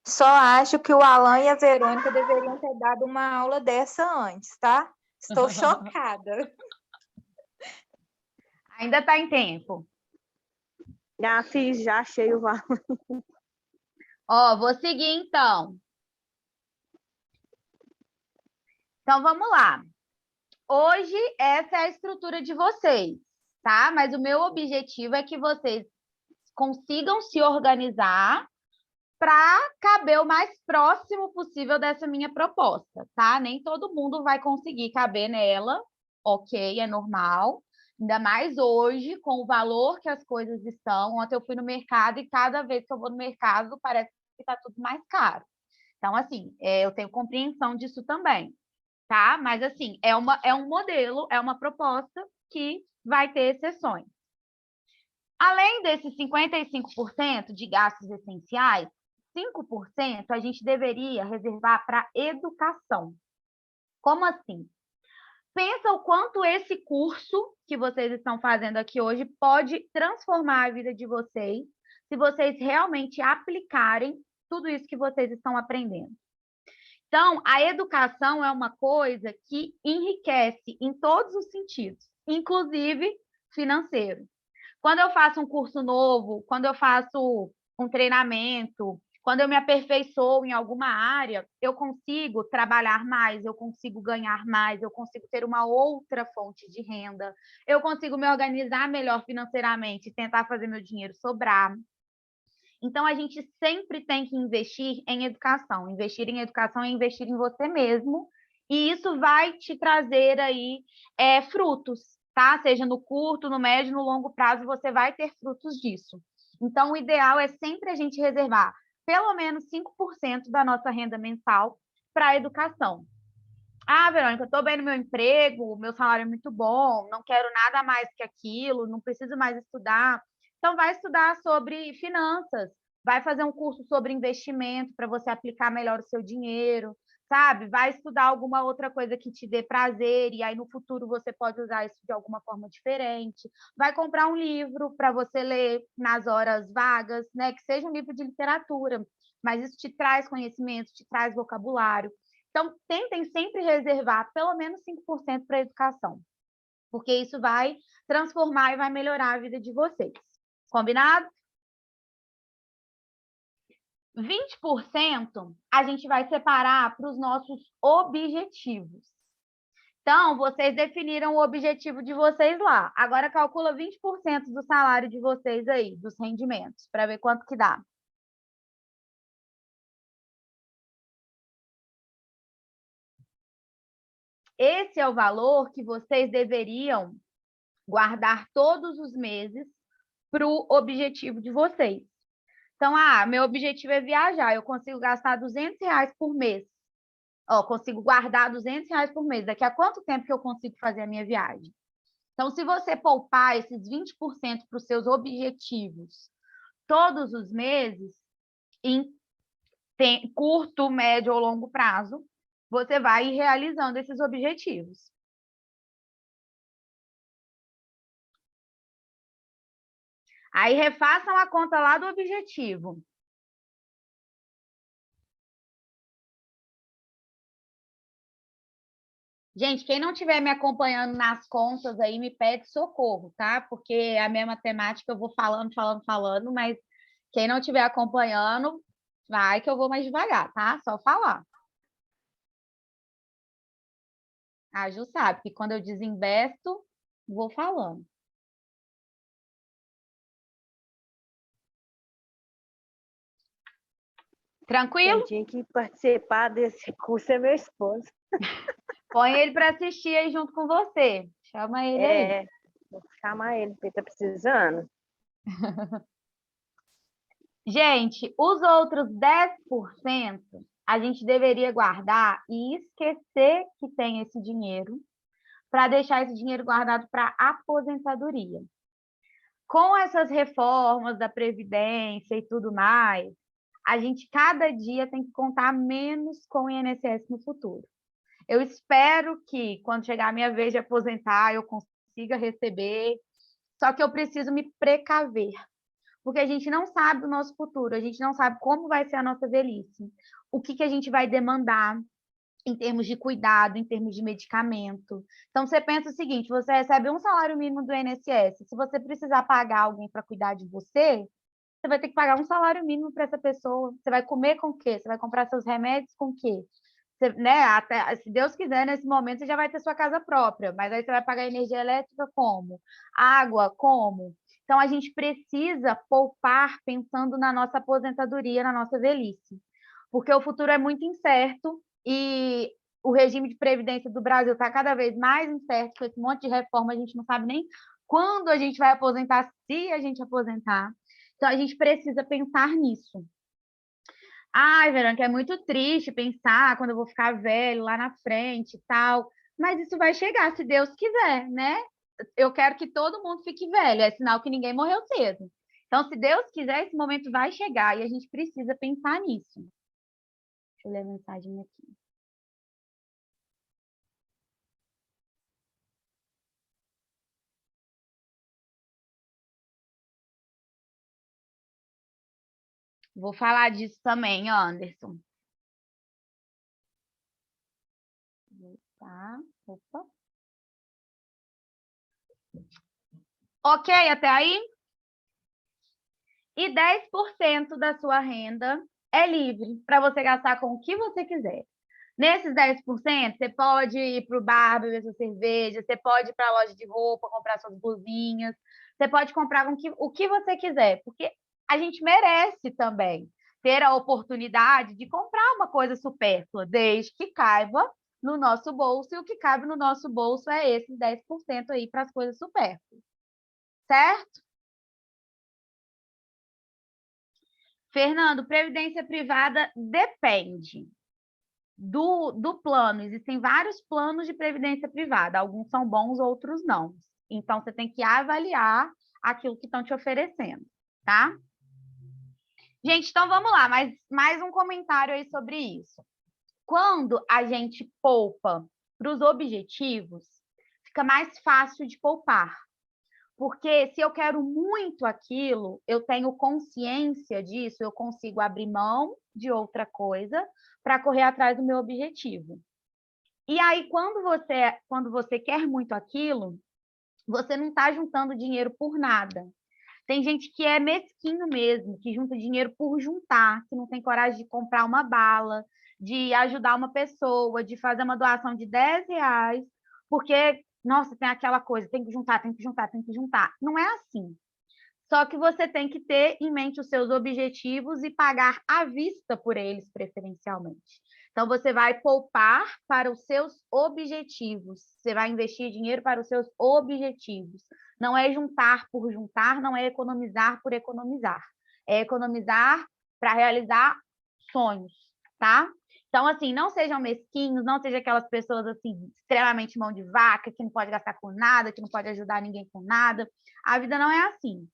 Só acho que o Alan e a Verônica deveriam ter dado uma aula dessa antes, tá? Estou chocada. Ainda tá em tempo. Já fiz, já achei o valor. Ó, vou seguir então. Então vamos lá. Hoje essa é a estrutura de vocês, tá? Mas o meu objetivo é que vocês consigam se organizar para caber o mais próximo possível dessa minha proposta, tá? Nem todo mundo vai conseguir caber nela, ok, é normal. Ainda mais hoje, com o valor que as coisas estão. Ontem eu fui no mercado e cada vez que eu vou no mercado parece que está tudo mais caro. Então, assim, eu tenho compreensão disso também, tá? Mas, assim, é um modelo, é uma proposta que vai ter exceções. Além desses 55% de gastos essenciais, 5% a gente deveria reservar para educação. Como assim? Pensa o quanto esse curso que vocês estão fazendo aqui hoje pode transformar a vida de vocês, se vocês realmente aplicarem tudo isso que vocês estão aprendendo. Então, a educação é uma coisa que enriquece em todos os sentidos, inclusive financeiro. Quando eu faço um curso novo, quando eu faço um treinamento, quando eu me aperfeiçoo em alguma área, eu consigo trabalhar mais, eu consigo ganhar mais, eu consigo ter uma outra fonte de renda, eu consigo me organizar melhor financeiramente, tentar fazer meu dinheiro sobrar. Então, a gente sempre tem que investir em educação. Investir em educação é investir em você mesmo, e isso vai te trazer aí frutos, tá? Seja no curto, no médio, no longo prazo, você vai ter frutos disso. Então, o ideal é sempre a gente reservar pelo menos 5% da nossa renda mensal para a educação. Ah, Verônica, eu estou bem no meu emprego, meu salário é muito bom, não quero nada mais que aquilo, não preciso mais estudar. Então, vai estudar sobre finanças, vai fazer um curso sobre investimento para você aplicar melhor o seu dinheiro, sabe? Vai estudar alguma outra coisa que te dê prazer e aí no futuro você pode usar isso de alguma forma diferente. Vai comprar um livro para você ler nas horas vagas, né? Que seja um livro de literatura, mas isso te traz conhecimento, te traz vocabulário. Então, tentem sempre reservar pelo menos 5% para a educação, porque isso vai transformar e vai melhorar a vida de vocês. Combinado? 20% a gente vai separar para os nossos objetivos. Então, vocês definiram o objetivo de vocês lá. Agora, calcula 20% do salário de vocês aí, dos rendimentos, para ver quanto que dá. Esse é o valor que vocês deveriam guardar todos os meses para o objetivo de vocês. Então, meu objetivo é viajar, eu consigo gastar R$200 por mês. Consigo guardar R$200 por mês. Daqui a quanto tempo que eu consigo fazer a minha viagem? Então, se você poupar esses 20% para os seus objetivos todos os meses, em curto, médio ou longo prazo, você vai ir realizando esses objetivos. Aí, refaçam a conta lá do objetivo. Gente, quem não estiver me acompanhando nas contas aí, me pede socorro, tá? Porque a minha matemática eu vou falando, mas quem não estiver acompanhando, vai que eu vou mais devagar, tá? Só falar. A Ju sabe que quando eu desinvesto, vou falando. Tranquilo? Quem tinha que participar desse curso é meu esposo. Põe ele para assistir aí junto com você. Chama ele aí. Vou chamar ele, porque ele tá precisando. Gente, os outros 10% a gente deveria guardar e esquecer que tem esse dinheiro para deixar esse dinheiro guardado para aposentadoria. Com essas reformas da Previdência e tudo mais, a gente cada dia tem que contar menos com o INSS no futuro. Eu espero que, quando chegar a minha vez de aposentar, eu consiga receber, só que eu preciso me precaver, porque a gente não sabe o nosso futuro, a gente não sabe como vai ser a nossa velhice, o que a gente vai demandar em termos de cuidado, em termos de medicamento. Então, você pensa o seguinte, você recebe um salário mínimo do INSS, se você precisar pagar alguém para cuidar de você, você vai ter que pagar um salário mínimo para essa pessoa. Você vai comer com o quê? Você vai comprar seus remédios com o quê? Você, né, até, se Deus quiser, nesse momento você já vai ter sua casa própria, mas aí você vai pagar energia elétrica como? Água como? Então, a gente precisa poupar pensando na nossa aposentadoria, na nossa velhice, porque o futuro é muito incerto e o regime de previdência do Brasil está cada vez mais incerto, com esse monte de reforma, a gente não sabe nem quando a gente vai aposentar, se a gente aposentar. Então, a gente precisa pensar nisso. Ai, Verônica, é muito triste pensar quando eu vou ficar velho lá na frente e tal, mas isso vai chegar, se Deus quiser, né? Eu quero que todo mundo fique velho, é sinal que ninguém morreu cedo. Então, se Deus quiser, esse momento vai chegar e a gente precisa pensar nisso. Deixa eu ler a mensagem aqui. Vou falar disso também, Anderson. Tá, opa. Ok, até aí? E 10% da sua renda é livre para você gastar com o que você quiser. Nesses 10%, você pode ir para o bar, beber sua cerveja, você pode ir para a loja de roupa, comprar suas blusinhas, você pode comprar o que você quiser, porque a gente merece também ter a oportunidade de comprar uma coisa supérflua, desde que caiba no nosso bolso, e o que cabe no nosso bolso é esses 10% aí para as coisas supérfluas. Certo? Fernando, previdência privada depende do plano. Existem vários planos de previdência privada. Alguns são bons, outros não. Então, você tem que avaliar aquilo que estão te oferecendo, tá? Gente, então vamos lá. Mais um comentário aí sobre isso. Quando a gente poupa para os objetivos, fica mais fácil de poupar. Porque se eu quero muito aquilo, eu tenho consciência disso, eu consigo abrir mão de outra coisa para correr atrás do meu objetivo. E aí, quando você quer muito aquilo, você não está juntando dinheiro por nada. Tem gente que é mesquinho mesmo, que junta dinheiro por juntar, que não tem coragem de comprar uma bala, de ajudar uma pessoa, de fazer uma doação de R$10, porque, nossa, tem aquela coisa, tem que juntar, tem que juntar, tem que juntar. Não é assim. Só que você tem que ter em mente os seus objetivos e pagar à vista por eles, preferencialmente. Então, você vai poupar para os seus objetivos. Você vai investir dinheiro para os seus objetivos. Não é juntar por juntar, não é economizar por economizar. É economizar para realizar sonhos, tá? Então, assim, não sejam mesquinhos, não sejam aquelas pessoas, assim, extremamente mão de vaca, que não pode gastar com nada, que não pode ajudar ninguém com nada. A vida não é assim.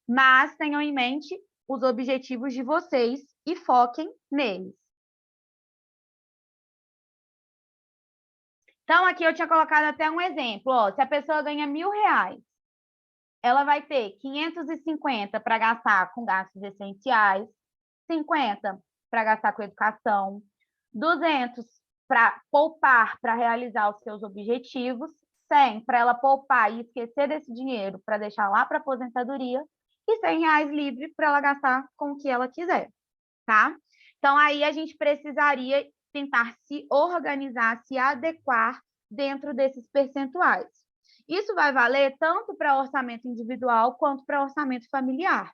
Mas tenham em mente os objetivos de vocês e foquem neles. Então, aqui eu tinha colocado até um exemplo. Ó, se a pessoa ganha R$1.000, ela vai ter 550 para gastar com gastos essenciais, 50 para gastar com educação, 200 para poupar para realizar os seus objetivos, 100 para ela poupar e esquecer desse dinheiro para deixar lá para aposentadoria, e R$ 100 livre para ela gastar com o que ela quiser, tá? Então, aí a gente precisaria tentar se organizar, se adequar dentro desses percentuais. Isso vai valer tanto para orçamento individual quanto para orçamento familiar.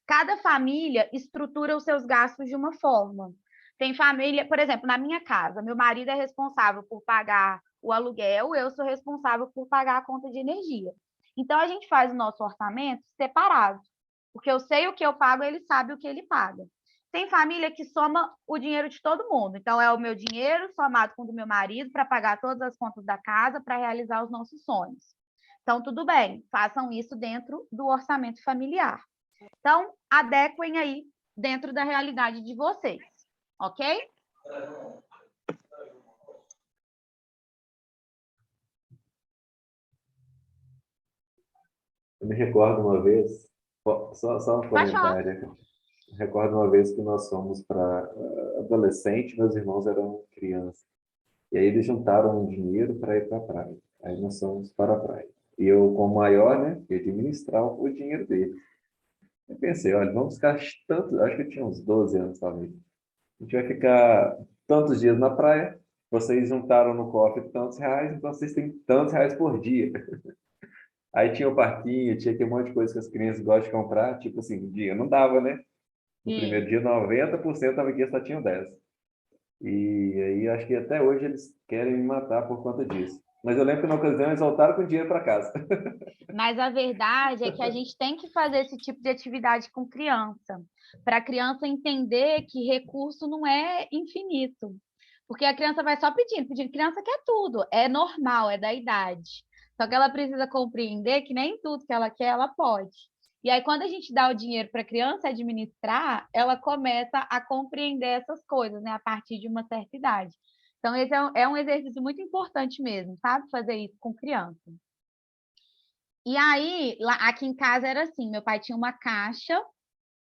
Cada família estrutura os seus gastos de uma forma. Tem família, por exemplo, na minha casa, meu marido é responsável por pagar o aluguel, eu sou responsável por pagar a conta de energia. Então, a gente faz o nosso orçamento separado, porque eu sei o que eu pago, ele sabe o que ele paga. Tem família que soma o dinheiro de todo mundo. Então, é o meu dinheiro somado com o do meu marido para pagar todas as contas da casa, para realizar os nossos sonhos. Então, tudo bem, façam isso dentro do orçamento familiar. Então, adequem aí dentro da realidade de vocês, ok? Eu me recordo uma vez, só um Pode falar. comentário. Eu recordo uma vez que nós fomos para adolescente, meus irmãos eram crianças. E aí eles juntaram um dinheiro para ir para a praia. Aí nós fomos para a praia. E eu, como maior, né, ia administrar o dinheiro dele. Eu pensei, olha, vamos ficar tanto, acho que eu tinha uns 12 anos, talvez. A gente vai ficar tantos dias na praia, vocês juntaram no cofre tantos reais, então vocês têm tantos reais por dia. Aí tinha o parquinho, tinha aquele monte de coisa que as crianças gostam de comprar, tipo assim, dia não dava, né? No primeiro dia, 90% estava aqui, só tinham 10. E aí acho que até hoje eles querem me matar por conta disso. Mas eu lembro que na ocasião eles voltaram com dinheiro para casa. Mas a verdade é que a gente tem que fazer esse tipo de atividade com criança, para a criança entender que recurso não é infinito. Porque a criança vai só pedindo, pedindo. Criança quer tudo, é normal, é da idade. Só que ela precisa compreender que nem tudo que ela quer, ela pode. E aí, quando a gente dá o dinheiro para a criança administrar, ela começa a compreender essas coisas, né, a partir de uma certa idade. Então, esse é um exercício muito importante mesmo, sabe? Fazer isso com criança. E aí, lá, aqui em casa era assim, meu pai tinha uma caixa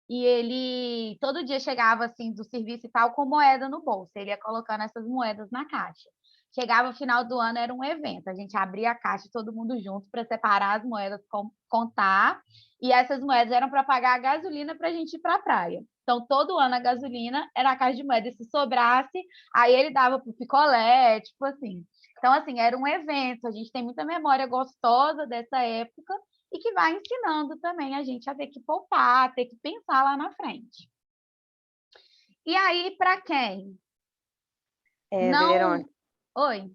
e ele todo dia chegava assim do serviço e tal com moeda no bolso. Ele ia colocando essas moedas na caixa. Chegava o final do ano, era um evento. A gente abria a caixa todo mundo junto para separar as moedas, contar. E essas moedas eram para pagar a gasolina para a gente ir para a praia. Então, todo ano a gasolina era a caixa de moedas. E se sobrasse, aí ele dava para o picolé, tipo assim. Então, assim, era um evento. A gente tem muita memória gostosa dessa época e que vai ensinando também a gente a ter que poupar, ter que pensar lá na frente. E aí, para quem não... Verônica, Oi.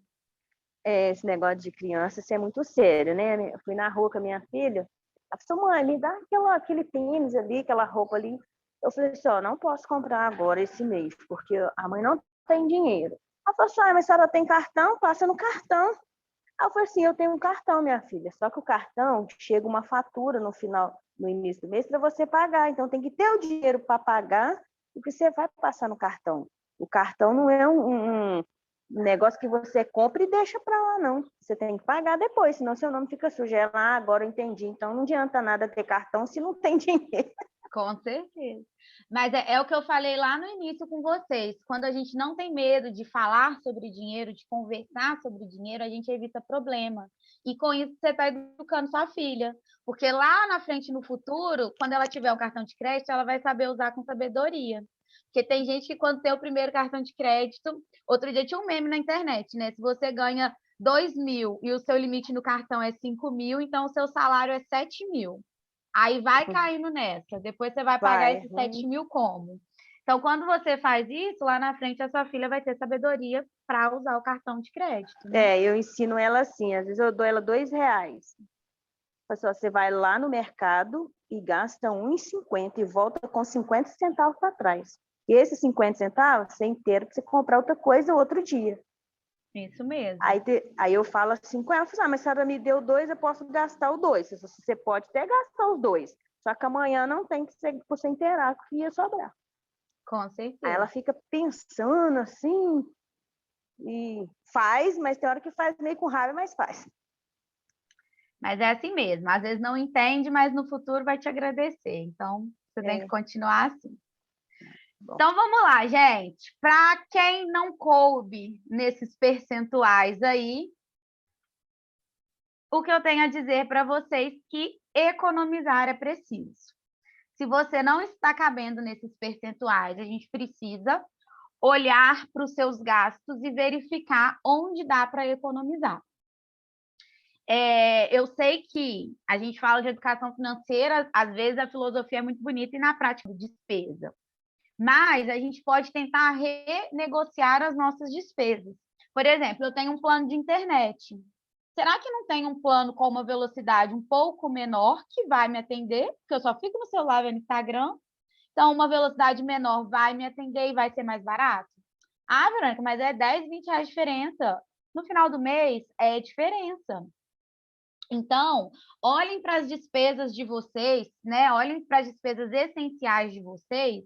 esse negócio de criança, isso é muito sério, né? Eu fui na rua com a minha filha, ela falou, mãe, me dá aquele tênis ali, aquela roupa ali. Eu falei assim, ó, não posso comprar agora esse mês, porque a mãe não tem dinheiro. Ela falou assim, mas a senhora tem cartão? Passa no cartão. Aí eu falei assim, eu tenho um cartão, minha filha, só que o cartão chega uma fatura no início do mês para você pagar, então tem que ter o dinheiro para pagar o que você vai passar no cartão. O cartão não é um negócio que você compra e deixa para lá, não. Você tem que pagar depois, senão seu nome fica sujo. Agora eu entendi. Então não adianta nada ter cartão se não tem dinheiro. Com certeza. Mas é o que eu falei lá no início com vocês. Quando a gente não tem medo de falar sobre dinheiro, de conversar sobre dinheiro, a gente evita problema. E com isso você está educando sua filha. Porque lá na frente, no futuro, quando ela tiver o cartão de crédito, ela vai saber usar com sabedoria. Porque tem gente que quando tem o primeiro cartão de crédito... Outro dia tinha um meme na internet, né? Se você ganha 2.000 e o seu limite no cartão é 5.000, então o seu salário é 7.000. Aí vai caindo nessa. Depois você vai pagar esses 7.000 como? Então, quando você faz isso, lá na frente a sua filha vai ter sabedoria para usar o cartão de crédito. Né? Eu ensino ela assim, às vezes eu dou ela R$2. Pessoal, você vai lá no mercado e gasta R$1,50 e volta com 50 centavos para trás. E esses 50 centavos, você inteiro para você comprar outra coisa outro dia. Isso mesmo. Aí eu falo assim com ela, mas a senhora me deu 2, eu posso gastar o 2. Você pode até gastar os 2. Só que amanhã não tem que você inteirar que ia sobrar. Com certeza. Aí ela fica pensando assim e faz, mas tem hora que faz meio com raiva, mas faz. Mas é assim mesmo. Às vezes não entende, mas no futuro vai te agradecer. Então, você tem que continuar assim. Então, vamos lá, gente. Para quem não coube nesses percentuais aí, o que eu tenho a dizer para vocês que economizar é preciso. Se você não está cabendo nesses percentuais, a gente precisa olhar para os seus gastos e verificar onde dá para economizar. Eu sei que a gente fala de educação financeira, às vezes a filosofia é muito bonita e na prática despesa. Mas a gente pode tentar renegociar as nossas despesas. Por exemplo, eu tenho um plano de internet. Será que não tem um plano com uma velocidade um pouco menor que vai me atender? Porque eu só fico no celular vendo Instagram. Então, uma velocidade menor vai me atender e vai ser mais barato? Ah, Verônica, mas é 10, 20 reais de diferença. No final do mês, é diferença. Então, olhem para as despesas de vocês, né? Olhem para as despesas essenciais de vocês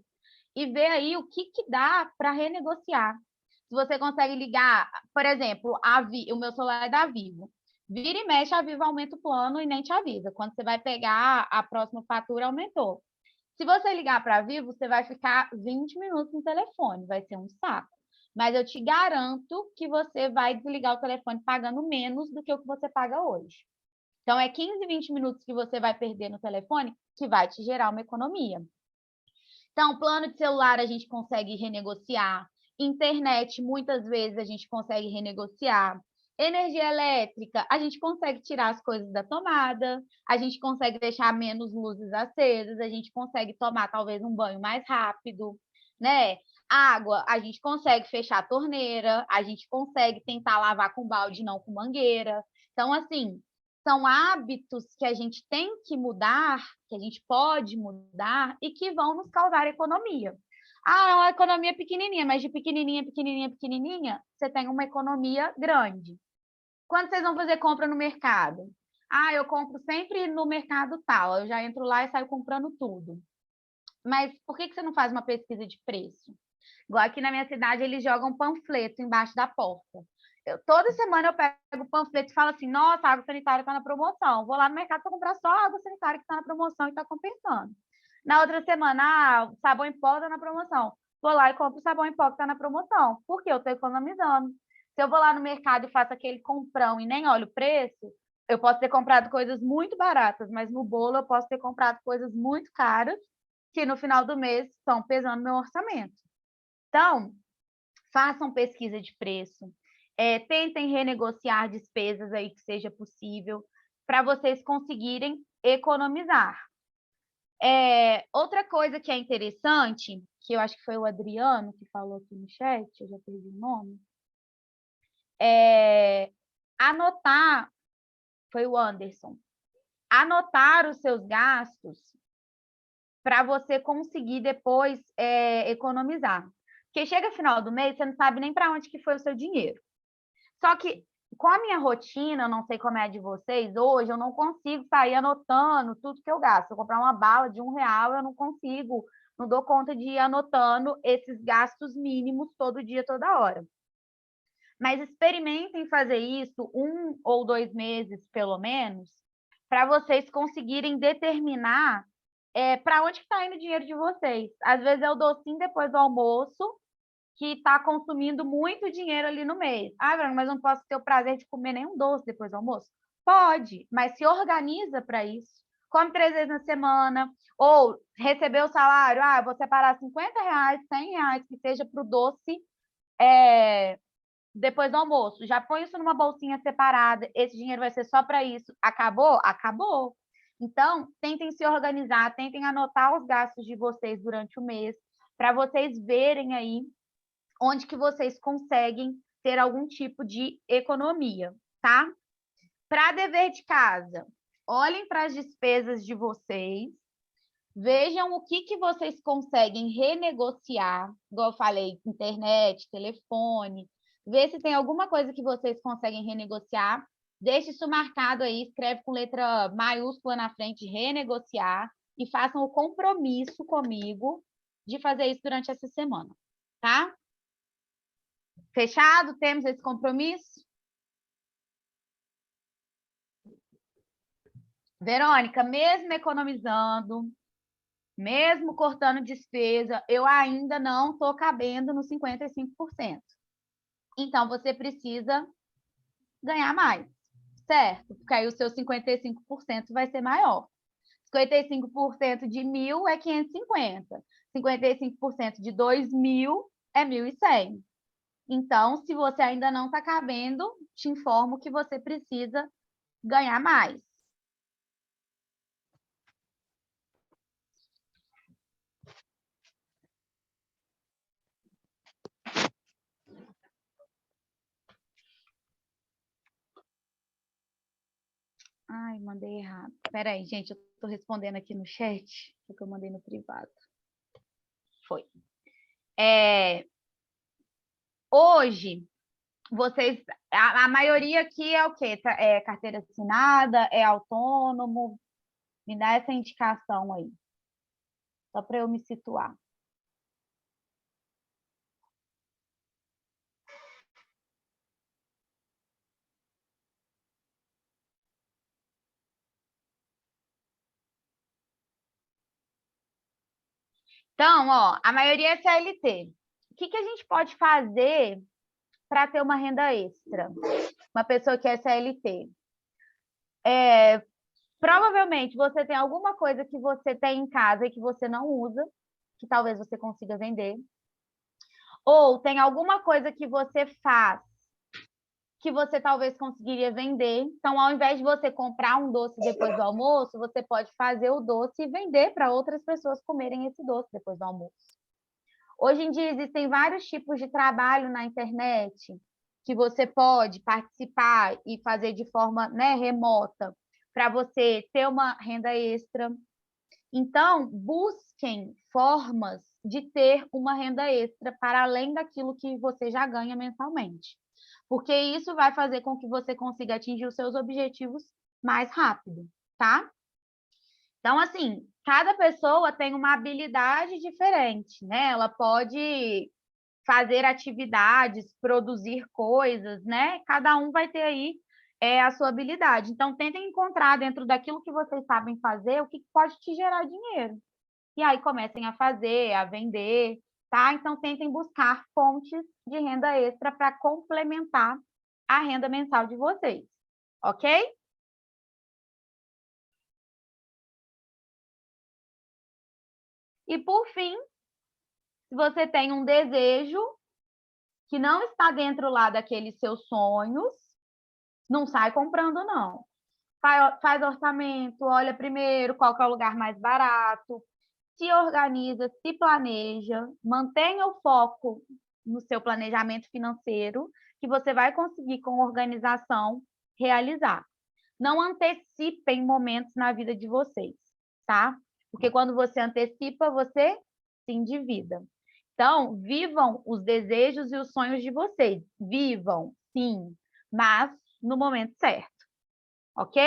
e ver aí o que dá para renegociar. Se você consegue ligar, por exemplo, o meu celular é da Vivo. Vira e mexe, a Vivo aumenta o plano e nem te avisa. Quando você vai pegar, a próxima fatura aumentou. Se você ligar para a Vivo, você vai ficar 20 minutos no telefone, vai ser um saco. Mas eu te garanto que você vai desligar o telefone pagando menos do que o que você paga hoje. Então, é 15, 20 minutos que você vai perder no telefone que vai te gerar uma economia. Então, plano de celular a gente consegue renegociar. Internet, muitas vezes, a gente consegue renegociar. Energia elétrica, a gente consegue tirar as coisas da tomada, a gente consegue deixar menos luzes acesas, a gente consegue tomar talvez um banho mais rápido, né? Água, a gente consegue fechar a torneira, a gente consegue tentar lavar com balde, não com mangueira. Então, assim, são hábitos que a gente tem que mudar, que a gente pode mudar e que vão nos causar economia. Ah, é uma economia pequenininha, mas de pequenininha, pequenininha, pequenininha, você tem uma economia grande. Quando vocês vão fazer compra no mercado? Ah, eu compro sempre no mercado tal, eu já entro lá e saio comprando tudo. Mas por que você não faz uma pesquisa de preço? Igual aqui na minha cidade, eles jogam panfleto embaixo da porta. Toda semana eu pego o panfleto e falo assim, nossa, a água sanitária está na promoção. Vou lá no mercado para comprar só a água sanitária que está na promoção e está compensando. Na outra semana, o sabão em pó está na promoção. Vou lá e compro o sabão em pó que está na promoção. Por quê? Eu estou economizando. Se eu vou lá no mercado e faço aquele comprão e nem olho o preço, eu posso ter comprado coisas muito baratas, mas no bolo eu posso ter comprado coisas muito caras que no final do mês estão pesando no meu orçamento. Então, façam pesquisa de preço, tentem renegociar despesas aí que seja possível para vocês conseguirem economizar. Outra coisa que é interessante, que eu acho que foi o Adriano que falou aqui no chat, eu já perdi o nome, anotar, foi o Anderson, anotar os seus gastos para você conseguir depois economizar. Porque chega final do mês, você não sabe nem para onde que foi o seu dinheiro. Só que com a minha rotina, eu não sei como é a de vocês, hoje eu não consigo sair anotando tudo que eu gasto. Se eu comprar uma bala de R$1, eu não consigo, não dou conta de ir anotando esses gastos mínimos todo dia, toda hora. Mas experimentem fazer isso 1 ou 2 meses, pelo menos, para vocês conseguirem determinar para onde está indo o dinheiro de vocês. Às vezes é o docinho depois do almoço que está consumindo muito dinheiro ali no mês. Ah, Verônica, mas não posso ter o prazer de comer nenhum doce depois do almoço? Pode, mas se organiza para isso. Come 3 vezes na semana, ou recebeu o salário, vou separar R$50, R$100, que seja para o doce depois do almoço. Já põe isso numa bolsinha separada, esse dinheiro vai ser só para isso. Acabou? Acabou. Então, tentem se organizar, tentem anotar os gastos de vocês durante o mês, para vocês verem aí onde que vocês conseguem ter algum tipo de economia, tá? Para dever de casa, olhem para as despesas de vocês, vejam o que vocês conseguem renegociar, igual eu falei, internet, telefone, vê se tem alguma coisa que vocês conseguem renegociar, deixe isso marcado aí, escreve com letra maiúscula na frente, renegociar, e façam o compromisso comigo de fazer isso durante essa semana, tá? Fechado? Temos esse compromisso? Verônica, mesmo economizando, Mesmo cortando despesa, eu ainda não estou cabendo nos 55%. Então, você precisa ganhar mais, certo? Porque aí o seu 55% vai ser maior. 55% de 1.000 é 550. 55% de 2.000 é 1.100. Então, se você ainda não está cabendo, te informo que você precisa ganhar mais. Ai, mandei errado. Espera aí, gente, eu estou respondendo aqui no chat, porque eu mandei no privado. Foi. Hoje, vocês, a maioria aqui é o quê? É carteira assinada, é autônomo? Me dá essa indicação aí, só para eu me situar. Então, ó, a maioria é CLT. O que a gente pode fazer para ter uma renda extra? Uma pessoa que é CLT. Provavelmente você tem alguma coisa que você tem em casa e que você não usa, que talvez você consiga vender. Ou tem alguma coisa que você faz que você talvez conseguiria vender. Então, ao invés de você comprar um doce depois do almoço, você pode fazer o doce e vender para outras pessoas comerem esse doce depois do almoço. Hoje em dia, existem vários tipos de trabalho na internet que você pode participar e fazer de forma, né, remota, para você ter uma renda extra. Então, busquem formas de ter uma renda extra para além daquilo que você já ganha mensalmente. Porque isso vai fazer com que você consiga atingir os seus objetivos mais rápido, tá? Então, assim, cada pessoa tem uma habilidade diferente, né? Ela pode fazer atividades, produzir coisas, né? Cada um vai ter aí a sua habilidade. Então, tentem encontrar dentro daquilo que vocês sabem fazer o que pode te gerar dinheiro. E aí comecem a fazer, a vender, tá? Então, tentem buscar fontes de renda extra para complementar a renda mensal de vocês, ok? E, por fim, se você tem um desejo que não está dentro lá daqueles seus sonhos, não sai comprando, não. Faz orçamento, olha primeiro qual que é o lugar mais barato, se organiza, se planeja, mantenha o foco no seu planejamento financeiro, que você vai conseguir, com organização, realizar. Não antecipem momentos na vida de vocês, tá? Porque quando você antecipa, você se endivida. Então, vivam os desejos e os sonhos de vocês. Vivam, sim, mas no momento certo. Ok?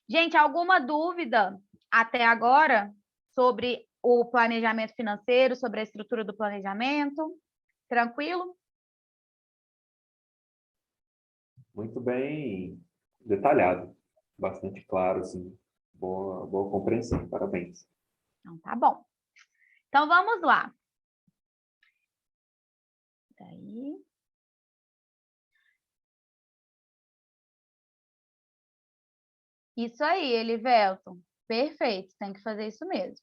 Gente, alguma dúvida até agora sobre o planejamento financeiro, sobre a estrutura do planejamento? Tranquilo? Muito bem detalhado, bastante claro, assim, boa compreensão, parabéns. Então, tá bom. Então, vamos lá. Daí. Isso aí, Elivelton. Perfeito, tem que fazer isso mesmo.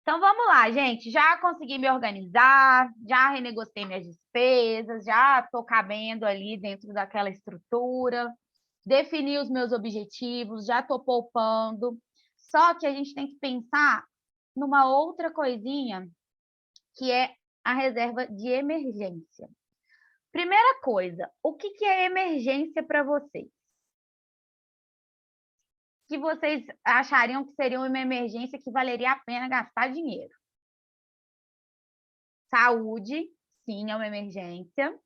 Então, vamos lá, gente. Já consegui me organizar, já renegociei minhas despesas, já estou cabendo ali dentro daquela estrutura, defini os meus objetivos, já estou poupando. Só que a gente tem que pensar numa outra coisinha, que é a reserva de emergência. Primeira coisa, o que é emergência para vocês? Que vocês achariam que seria uma emergência que valeria a pena gastar dinheiro? Saúde, sim, é uma emergência.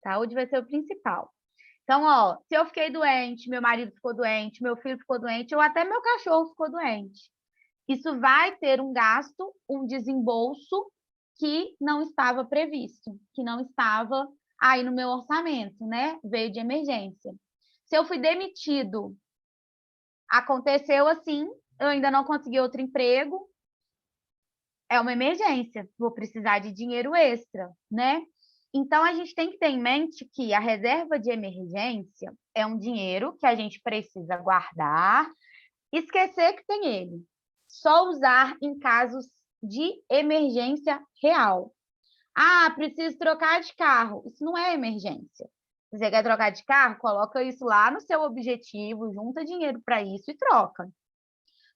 Saúde vai ser o principal. Então, ó, se eu fiquei doente, meu marido ficou doente, meu filho ficou doente, ou até meu cachorro ficou doente, isso vai ter um gasto, um desembolso que não estava previsto, que não estava aí no meu orçamento, né? Veio de emergência. Se eu fui demitido, aconteceu assim, eu ainda não consegui outro emprego, é uma emergência, vou precisar de dinheiro extra, né? Então, a gente tem que ter em mente que a reserva de emergência é um dinheiro que a gente precisa guardar, esquecer que tem ele. Só usar em casos de emergência real. Ah, preciso trocar de carro. Isso não é emergência. Se você quer trocar de carro, coloca isso lá no seu objetivo, junta dinheiro para isso e troca.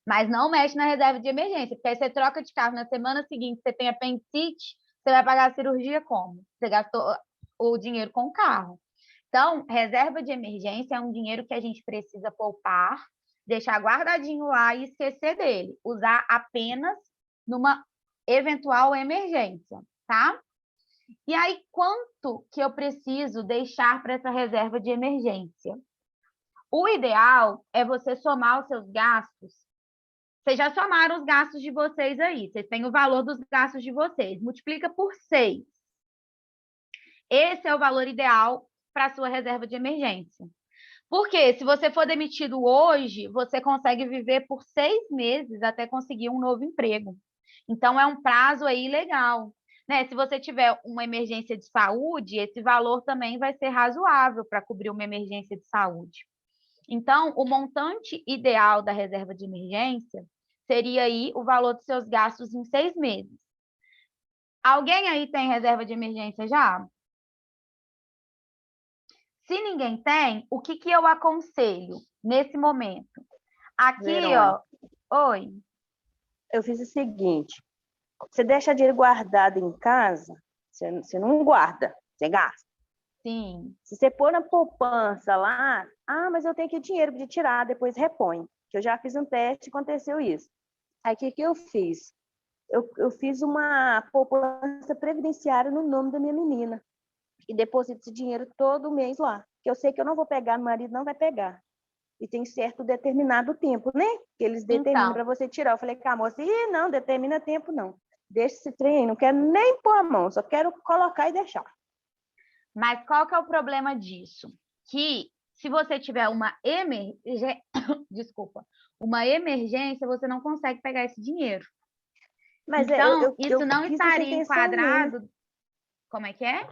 Mas não mexe na reserva de emergência, porque aí você troca de carro na semana seguinte, você tem apendicite, você vai pagar a cirurgia como? Você gastou o dinheiro com o carro. Então, reserva de emergência é um dinheiro que a gente precisa poupar, deixar guardadinho lá e esquecer dele. Usar apenas numa eventual emergência, tá? E aí, quanto que eu preciso deixar para essa reserva de emergência? O ideal é você somar os seus gastos. Vocês já somaram os gastos de vocês aí. Vocês têm o valor dos gastos de vocês. Multiplica por 6. Esse é o valor ideal para a sua reserva de emergência. Porque se você for demitido hoje, você consegue viver por 6 meses até conseguir um novo emprego. Então, é um prazo aí legal. Né? Se você tiver uma emergência de saúde, esse valor também vai ser razoável para cobrir uma emergência de saúde. Então, o montante ideal da reserva de emergência seria aí o valor dos seus gastos em 6 meses. Alguém aí tem reserva de emergência já? Se ninguém tem, o que eu aconselho nesse momento? Aqui, Verônica, ó. Oi. eu fiz o seguinte: você deixa dinheiro guardado em casa, você não guarda, você gasta. Sim. Se você pôr na poupança lá, mas eu tenho aqui dinheiro de tirar, depois repõe. Que eu já fiz um teste e aconteceu isso. Aí, o que eu fiz? Eu fiz uma poupança previdenciária no nome da minha menina. E deposito esse dinheiro todo mês lá. Que eu sei que eu não vou pegar, meu marido não vai pegar. E tem certo determinado tempo, né? Que eles determinam para você tirar. Eu falei com a moça, não, determina tempo não. Deixa esse trem aí, não quero nem pôr a mão, só quero colocar e deixar. Mas qual que é o problema disso? Que se você tiver uma uma emergência, você não consegue pegar esse dinheiro. Mas então, isso eu não fiz estaria essa enquadrado. mesmo. Como é que é?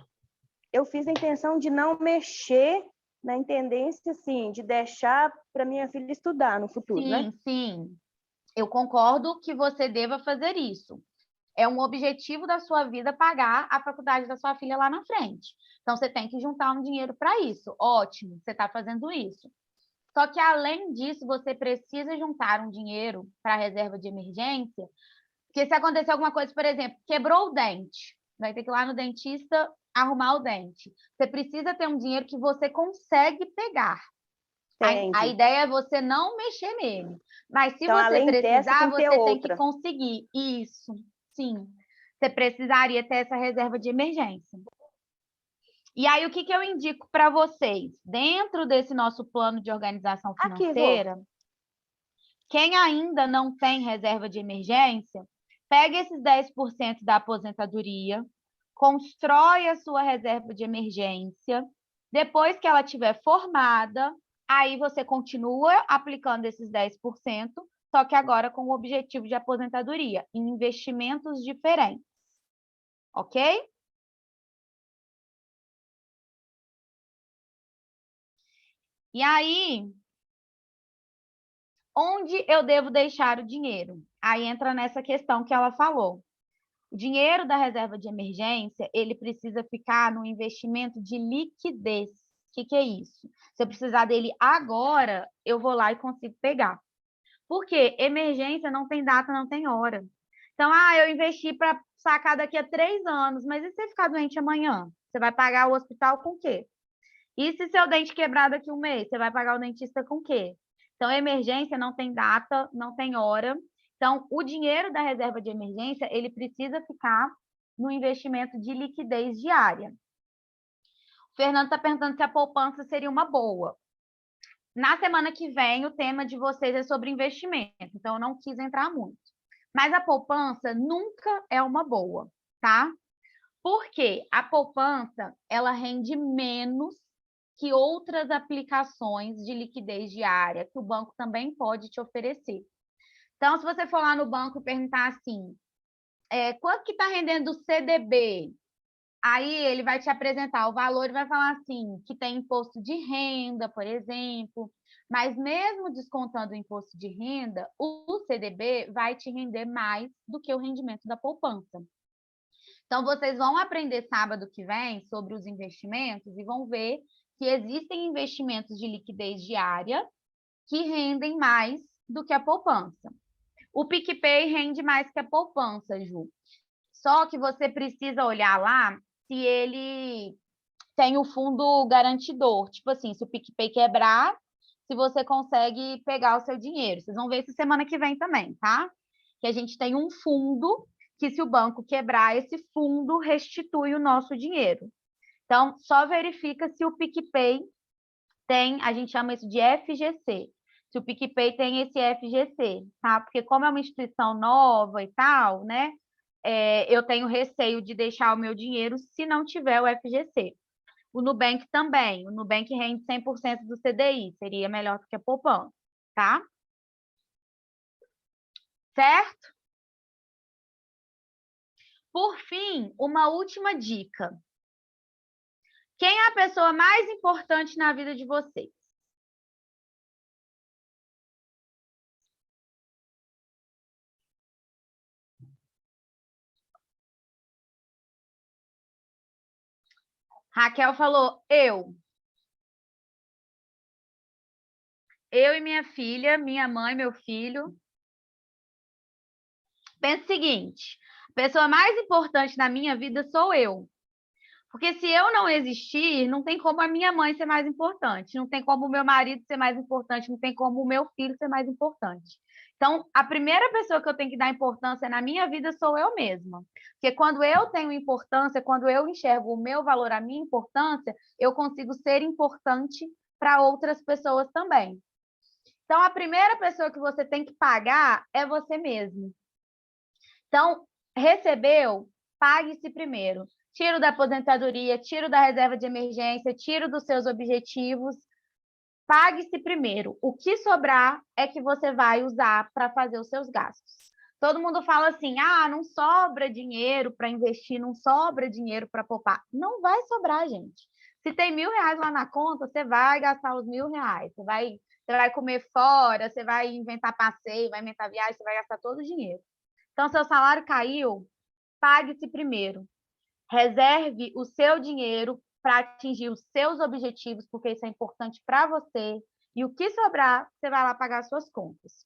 Eu fiz a intenção de não mexer na intendência, assim, de deixar para minha filha estudar no futuro, né? Sim. Eu concordo que você deva fazer isso. É um objetivo da sua vida pagar a faculdade da sua filha lá na frente. Então, você tem que juntar um dinheiro para isso. Ótimo, você está fazendo isso. Só que, além disso, você precisa juntar um dinheiro para a reserva de emergência, porque se acontecer alguma coisa, por exemplo, quebrou o dente, vai ter que ir lá no dentista arrumar o dente. Você precisa ter um dinheiro que você consegue pegar. A ideia é você não mexer nele. Mas se então, você precisar, você tem que outra. conseguir. Isso, sim. Você precisaria ter essa reserva de emergência. E aí, o que eu indico para vocês? Dentro desse nosso plano de organização financeira, quem ainda não tem reserva de emergência, pega esses 10% da aposentadoria, constrói a sua reserva de emergência. Depois que ela estiver formada, aí você continua aplicando esses 10%, só que agora com o objetivo de aposentadoria, em investimentos diferentes. Ok? E aí, onde eu devo deixar o dinheiro? Aí entra nessa questão que ela falou. O dinheiro da reserva de emergência, ele precisa ficar no investimento de liquidez. O que é isso? Se eu precisar dele agora, eu vou lá e consigo pegar. Por quê? Emergência não tem data, não tem hora. Então, eu investi para sacar daqui a 3 anos, mas e se você ficar doente amanhã? Você vai pagar o hospital com o quê? E se seu dente quebrar daqui a 1 mês? Você vai pagar o dentista com o quê? Então, emergência não tem data, não tem hora. Então, o dinheiro da reserva de emergência, ele precisa ficar no investimento de liquidez diária. O Fernando está perguntando se a poupança seria uma boa. Na semana que vem, o tema de vocês é sobre investimento, então eu não quis entrar muito. Mas a poupança nunca é uma boa, tá? Porque a poupança, ela rende menos que outras aplicações de liquidez diária que o banco também pode te oferecer. Então, se você for lá no banco e perguntar assim, quanto que está rendendo o CDB? Aí ele vai te apresentar o valor e vai falar assim, que tem imposto de renda, por exemplo, mas mesmo descontando o imposto de renda, o CDB vai te render mais do que o rendimento da poupança. Então, vocês vão aprender sábado que vem sobre os investimentos e vão ver que existem investimentos de liquidez diária que rendem mais do que a poupança. O PicPay rende mais que a poupança, Ju. Só que você precisa olhar lá se ele tem o fundo garantidor. Tipo assim, se o PicPay quebrar, se você consegue pegar o seu dinheiro. Vocês vão ver isso semana que vem também, tá? Que a gente tem um fundo que, se o banco quebrar, esse fundo restitui o nosso dinheiro. Então, só verifica se o PicPay tem, a gente chama isso de FGC, se o PicPay tem esse FGC, tá? Porque como é uma instituição nova e tal, né? Eu tenho receio de deixar o meu dinheiro se não tiver o FGC. O Nubank também. O Nubank rende 100% do CDI, seria melhor do que a poupança, tá? Certo? Por fim, uma última dica. Quem é a pessoa mais importante na vida de vocês? Raquel falou, eu. Eu e minha filha, minha mãe, meu filho. Pensa o seguinte, a pessoa mais importante na minha vida sou eu. Porque se eu não existir, não tem como a minha mãe ser mais importante, não tem como o meu marido ser mais importante, não tem como o meu filho ser mais importante. Então, a primeira pessoa que eu tenho que dar importância na minha vida sou eu mesma. Porque quando eu tenho importância, quando eu enxergo o meu valor, a minha importância, eu consigo ser importante para outras pessoas também. Então, a primeira pessoa que você tem que pagar é você mesmo. Então, recebeu, pague-se primeiro. Tiro da aposentadoria, tiro da reserva de emergência, tiro dos seus objetivos. Pague-se primeiro. O que sobrar é que você vai usar para fazer os seus gastos. Todo mundo fala assim, não sobra dinheiro para investir, não sobra dinheiro para poupar. Não vai sobrar, gente. Se tem R$1.000 lá na conta, você vai gastar os R$1.000. Você vai comer fora, você vai inventar passeio, vai inventar viagem, você vai gastar todo o dinheiro. Então, seu salário caiu, pague-se primeiro. Reserve o seu dinheiro para atingir os seus objetivos, porque isso é importante para você. E o que sobrar, você vai lá pagar as suas contas.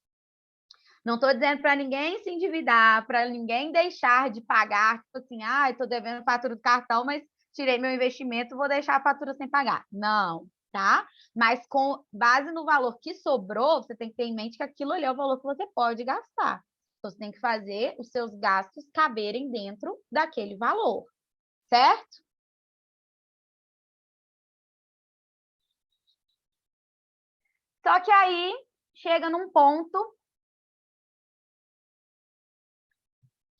Não estou dizendo para ninguém se endividar, para ninguém deixar de pagar, tipo assim, estou devendo fatura do cartão, mas tirei meu investimento, vou deixar a fatura sem pagar. Não, tá? Mas com base no valor que sobrou, você tem que ter em mente que aquilo ali é o valor que você pode gastar. Então, você tem que fazer os seus gastos caberem dentro daquele valor, certo? Só que aí chega num ponto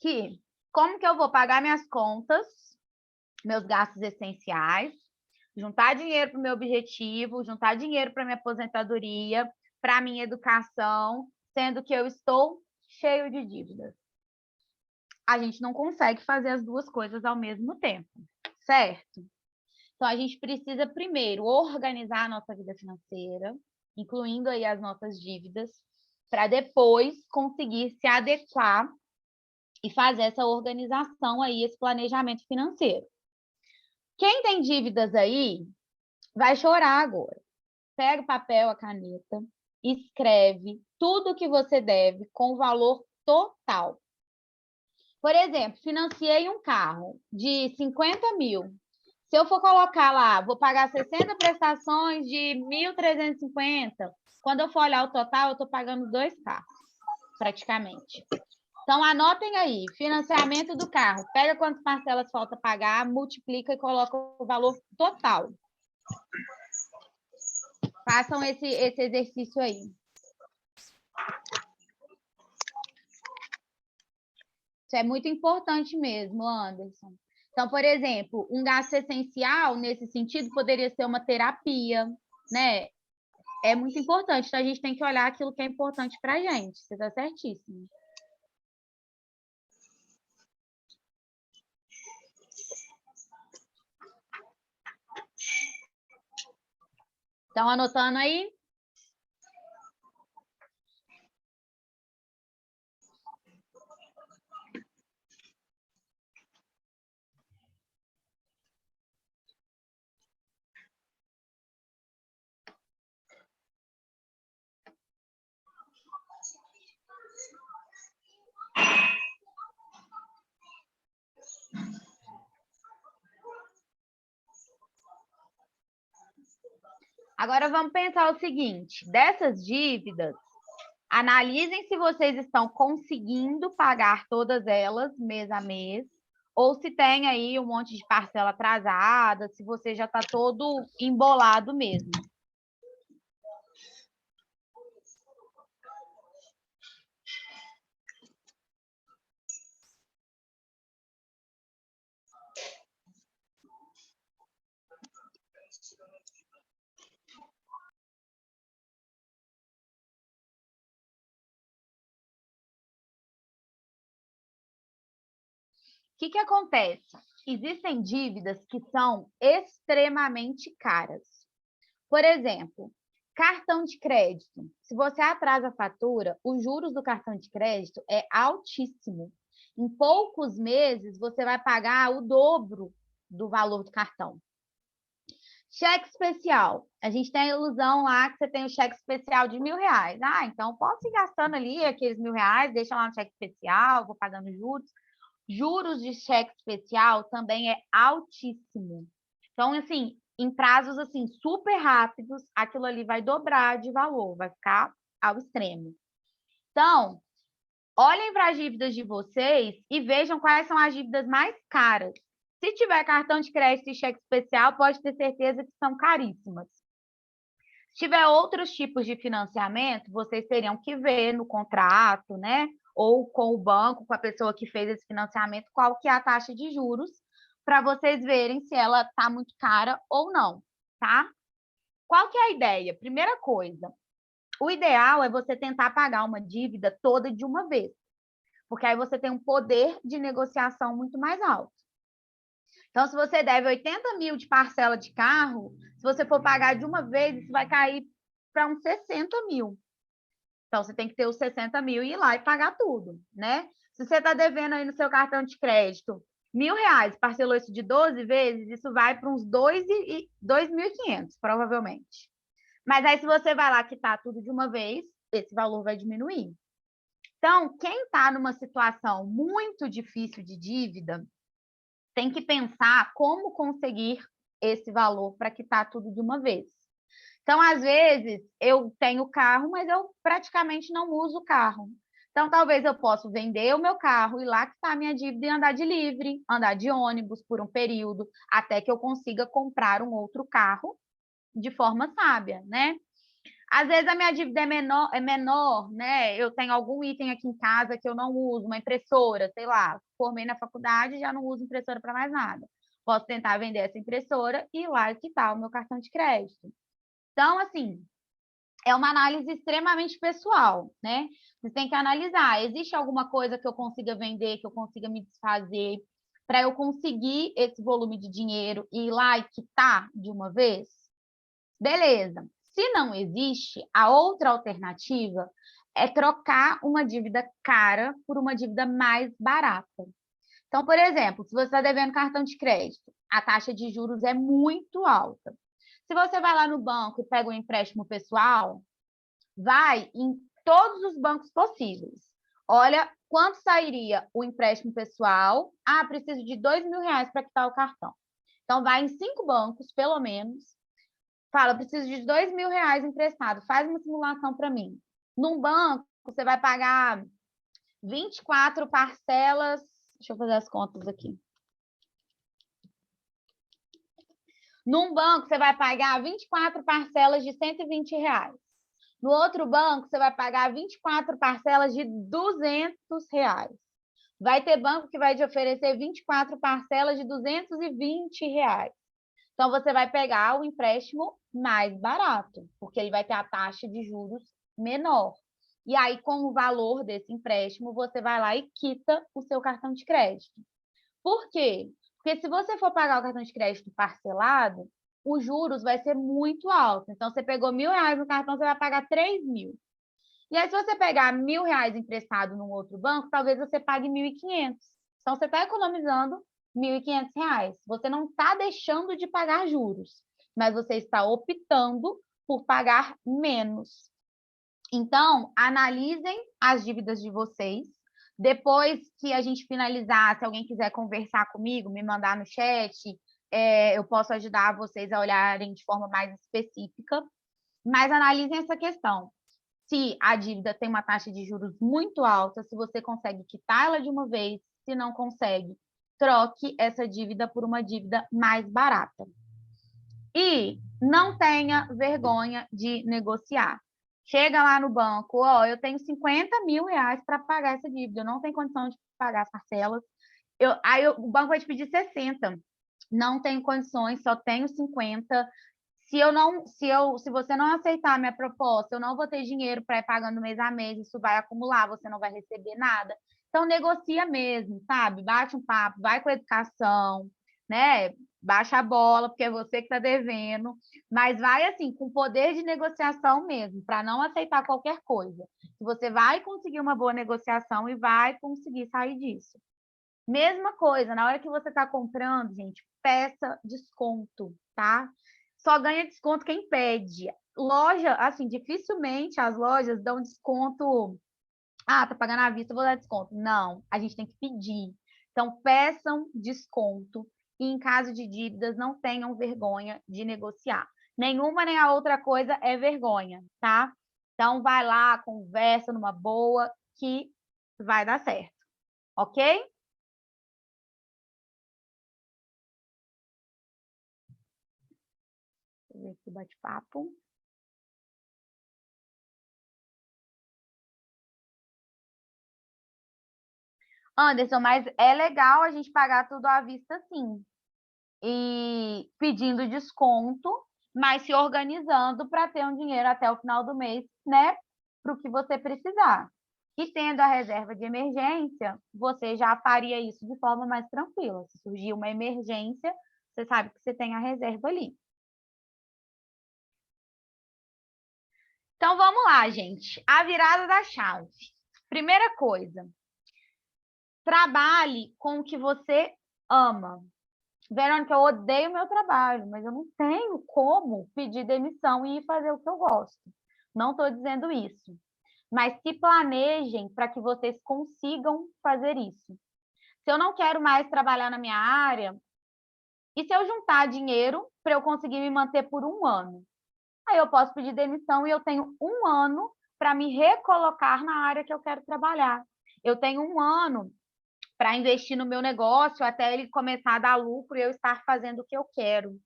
que, como que eu vou pagar minhas contas, meus gastos essenciais, juntar dinheiro para o meu objetivo, juntar dinheiro para minha aposentadoria, para minha educação, sendo que eu estou cheio de dívidas. A gente não consegue fazer as duas coisas ao mesmo tempo, certo? Então, a gente precisa primeiro organizar a nossa vida financeira, incluindo aí as nossas dívidas, para depois conseguir se adequar e fazer essa organização aí, esse planejamento financeiro. Quem tem dívidas aí, vai chorar agora. Pega o papel, a caneta, escreve tudo que você deve com o valor total. Por exemplo, financiei um carro de 50 mil. Se eu for colocar lá, vou pagar 60 prestações de 1.350, quando eu for olhar o total, eu estou pagando 2 carros, praticamente. Então, anotem aí, financiamento do carro. Pega quantas parcelas falta pagar, multiplica e coloca o valor total. Façam esse exercício aí. Isso é muito importante mesmo, Anderson. Então, por exemplo, um gasto essencial, nesse sentido, poderia ser uma terapia, né? É muito importante. Então, a gente tem que olhar aquilo que é importante para a gente. Você está certíssimo. Estão anotando aí? Agora vamos pensar o seguinte: dessas dívidas, analisem se vocês estão conseguindo pagar todas elas mês a mês, ou se tem aí um monte de parcela atrasada, se você já está todo embolado mesmo. O que acontece? Existem dívidas que são extremamente caras. Por exemplo, cartão de crédito. Se você atrasa a fatura, os juros do cartão de crédito é altíssimo. Em poucos meses, você vai pagar o dobro do valor do cartão. Cheque especial. A gente tem a ilusão lá que você tem o cheque especial de R$1.000. Ah, então posso ir gastando ali aqueles R$1.000, deixa lá no cheque especial, vou pagando juros. Juros de cheque especial também é altíssimo. Então, assim, em prazos assim super rápidos, aquilo ali vai dobrar de valor, vai ficar ao extremo. Então, olhem para as dívidas de vocês e vejam quais são as dívidas mais caras. Se tiver cartão de crédito e cheque especial, pode ter certeza que são caríssimas. Se tiver outros tipos de financiamento, vocês teriam que ver no contrato, né? Ou com o banco, com a pessoa que fez esse financiamento, qual que é a taxa de juros, para vocês verem se ela está muito cara ou não, tá? Qual que é a ideia? Primeira coisa, o ideal é você tentar pagar uma dívida toda de uma vez, porque aí você tem um poder de negociação muito mais alto. Então, se você deve 80 mil de parcela de carro, se você for pagar de uma vez, isso vai cair para uns 60 mil. Então, você tem que ter os 60 mil e ir lá e pagar tudo, né? Se você está devendo aí no seu cartão de crédito R$1.000, parcelou isso de 12 vezes, isso vai para uns 2.500, provavelmente. Mas aí, se você vai lá quitar tudo de uma vez, esse valor vai diminuir. Então, quem está numa situação muito difícil de dívida, tem que pensar como conseguir esse valor para quitar tudo de uma vez. Então, às vezes, eu tenho carro, mas eu praticamente não uso o carro. Então, talvez eu possa vender o meu carro, ir lá quitar a minha dívida e andar de livre, andar de ônibus por um período, até que eu consiga comprar um outro carro de forma sábia, né? Às vezes a minha dívida é menor, né? Eu tenho algum item aqui em casa que eu não uso, uma impressora, sei lá, formei na faculdade e já não uso impressora para mais nada. Posso tentar vender essa impressora e ir lá e quitar o meu cartão de crédito. Então, assim, é uma análise extremamente pessoal, né? Você tem que analisar, existe alguma coisa que eu consiga vender, que eu consiga me desfazer, para eu conseguir esse volume de dinheiro e ir lá e quitar de uma vez? Beleza. Se não existe, a outra alternativa é trocar uma dívida cara por uma dívida mais barata. Então, por exemplo, se você está devendo cartão de crédito, a taxa de juros é muito alta. Se você vai lá no banco e pega um empréstimo pessoal, vai em todos os bancos possíveis. Olha quanto sairia o empréstimo pessoal. Ah, preciso de R$2.000 para quitar o cartão. Então, vai em 5 bancos, pelo menos. Fala, preciso de R$2.000 emprestado. Faz uma simulação para mim. Num banco, você vai pagar 24 parcelas. Deixa eu fazer as contas aqui. Num banco, você vai pagar 24 parcelas de R$120. No outro banco, você vai pagar 24 parcelas de R$200. Vai ter banco que vai te oferecer 24 parcelas de R$ 220. Então, você vai pegar o empréstimo mais barato, porque ele vai ter a taxa de juros menor. E aí, com o valor desse empréstimo, você vai lá e quita o seu cartão de crédito. Por quê? Porque se você for pagar o cartão de crédito parcelado, os juros vai ser muito alto. Então, você pegou R$ 1.000 no cartão, você vai pagar 3.000. E aí, se você pegar R$ 1.000 emprestado num outro banco, talvez você pague 1.500. Então, você está economizando R$ 1.500. Você não está deixando de pagar juros, mas você está optando por pagar menos. Então, analisem as dívidas de vocês. Depois que a gente finalizar, se alguém quiser conversar comigo, me mandar no chat, eu posso ajudar vocês a olharem de forma mais específica. Mas analisem essa questão. Se a dívida tem uma taxa de juros muito alta, se você consegue quitá-la de uma vez, se não consegue, troque essa dívida por uma dívida mais barata. E não tenha vergonha de negociar. Chega lá no banco, eu tenho R$ 50.000 para pagar essa dívida, eu não tenho condição de pagar as parcelas. O banco vai te pedir 60. Não tenho condições, só tenho 50. Se você não aceitar a minha proposta, eu não vou ter dinheiro para ir pagando mês a mês, isso vai acumular, você não vai receber nada. Então, negocia mesmo, sabe? Bate um papo, vai com a educação, né? Baixa a bola, porque é você que está devendo, mas vai assim, com poder de negociação mesmo, para não aceitar qualquer coisa. Você vai conseguir uma boa negociação e vai conseguir sair disso. Mesma coisa, na hora que você está comprando, gente, peça desconto, tá? Só ganha desconto quem pede. Loja, assim, dificilmente as lojas dão desconto. Ah, tá pagando à vista, vou dar desconto. Não, a gente tem que pedir. Então, peçam desconto e, em caso de dívidas, não tenham vergonha de negociar. Nenhuma nem a outra coisa é vergonha, tá? Então, vai lá, conversa numa boa, que vai dar certo. Ok? Deixa eu ver aqui o bate-papo. Anderson, mas é legal a gente pagar tudo à vista, sim. E pedindo desconto, mas se organizando para ter um dinheiro até o final do mês, né? Para o que você precisar. E tendo a reserva de emergência, você já faria isso de forma mais tranquila. Se surgir uma emergência, você sabe que você tem a reserva ali. Então, vamos lá, gente. A virada da chave. Primeira coisa, trabalhe com o que você ama. Verônica, eu odeio meu trabalho, mas eu não tenho como pedir demissão e ir fazer o que eu gosto. Não estou dizendo isso. Mas se planejem para que vocês consigam fazer isso. Se eu não quero mais trabalhar na minha área, e se eu juntar dinheiro para eu conseguir me manter por 1 ano? Aí eu posso pedir demissão e eu tenho 1 ano para me recolocar na área que eu quero trabalhar. Eu tenho 1 ano para investir no meu negócio até ele começar a dar lucro e eu estar fazendo o que eu quero.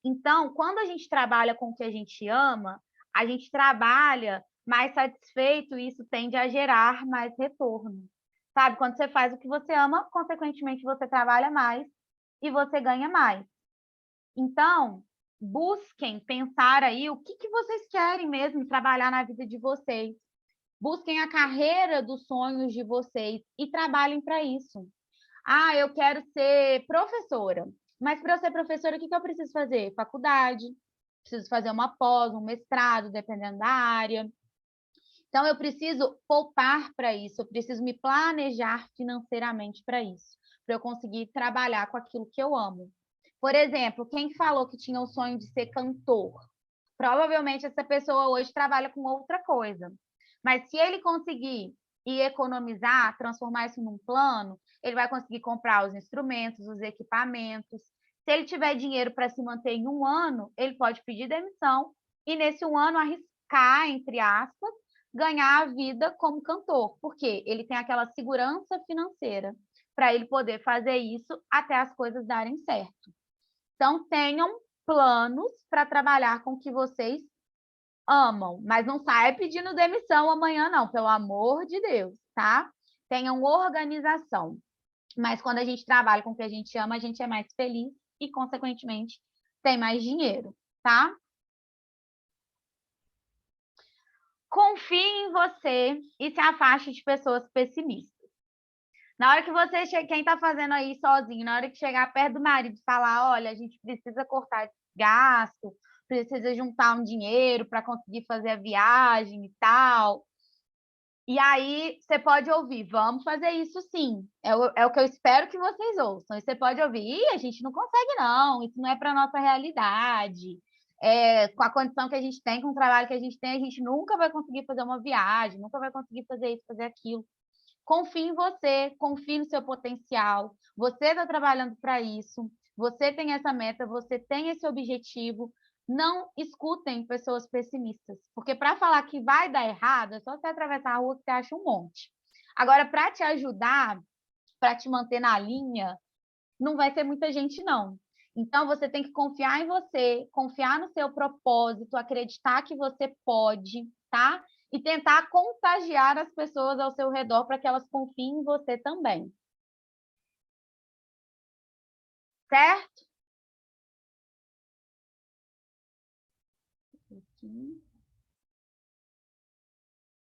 Então, quando a gente trabalha com o que a gente ama, a gente trabalha mais satisfeito e isso tende a gerar mais retorno. Sabe? Quando você faz o que você ama, consequentemente você trabalha mais e você ganha mais. Então, busquem pensar aí o que vocês querem mesmo trabalhar na vida de vocês. Busquem a carreira dos sonhos de vocês e trabalhem para isso. Ah, eu quero ser professora. Mas para eu ser professora, o que eu preciso fazer? Faculdade, preciso fazer uma pós, um mestrado, dependendo da área. Então, eu preciso poupar para isso, eu preciso me planejar financeiramente para isso, para eu conseguir trabalhar com aquilo que eu amo. Por exemplo, quem falou que tinha o sonho de ser cantor? Provavelmente essa pessoa hoje trabalha com outra coisa. Mas se ele conseguir e economizar, transformar isso num plano, ele vai conseguir comprar os instrumentos, os equipamentos. Se ele tiver dinheiro para se manter em 1 ano, ele pode pedir demissão e nesse 1 ano arriscar, entre aspas, ganhar a vida como cantor, porque ele tem aquela segurança financeira para ele poder fazer isso até as coisas darem certo. Então, tenham planos para trabalhar com o que vocês amam, mas não saia pedindo demissão amanhã, não, pelo amor de Deus, tá? tenham organização. Mas quando a gente trabalha com o que a gente ama, a gente é mais feliz e, consequentemente, tem mais dinheiro, tá? Confie em você e se afaste de pessoas pessimistas. Na hora que você, quem está fazendo aí sozinho, na hora que chegar perto do marido e falar, olha, a gente precisa cortar esse gasto, precisa juntar um dinheiro para conseguir fazer a viagem e tal. E aí você pode ouvir, vamos fazer isso sim. É o que eu espero que vocês ouçam. E você pode ouvir, ih, a gente não consegue não, isso não é para nossa realidade. Com a condição que a gente tem, com o trabalho que a gente nunca vai conseguir fazer uma viagem, nunca vai conseguir fazer isso, fazer aquilo. Confie em você, confie no seu potencial. Você está trabalhando para isso, você tem essa meta, você tem esse objetivo. Não escutem pessoas pessimistas, porque para falar que vai dar errado, é só você atravessar a rua que você acha um monte. Agora, para te ajudar, para te manter na linha, não vai ter muita gente, não. Então, você tem que confiar em você, confiar no seu propósito, acreditar que você pode, tá? E tentar contagiar as pessoas ao seu redor para que elas confiem em você também. Certo?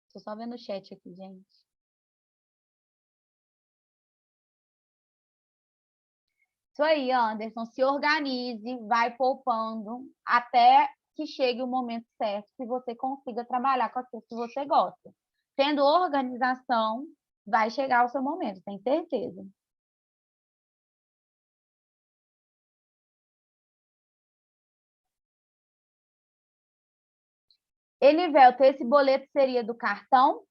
Estou só vendo o chat aqui, gente. Isso aí, Anderson. Se organize, vai poupando até que chegue o momento certo que você consiga trabalhar com aquilo que você gosta. Tendo organização, vai chegar o seu momento, tem certeza. Elivelto, esse boleto seria do cartão?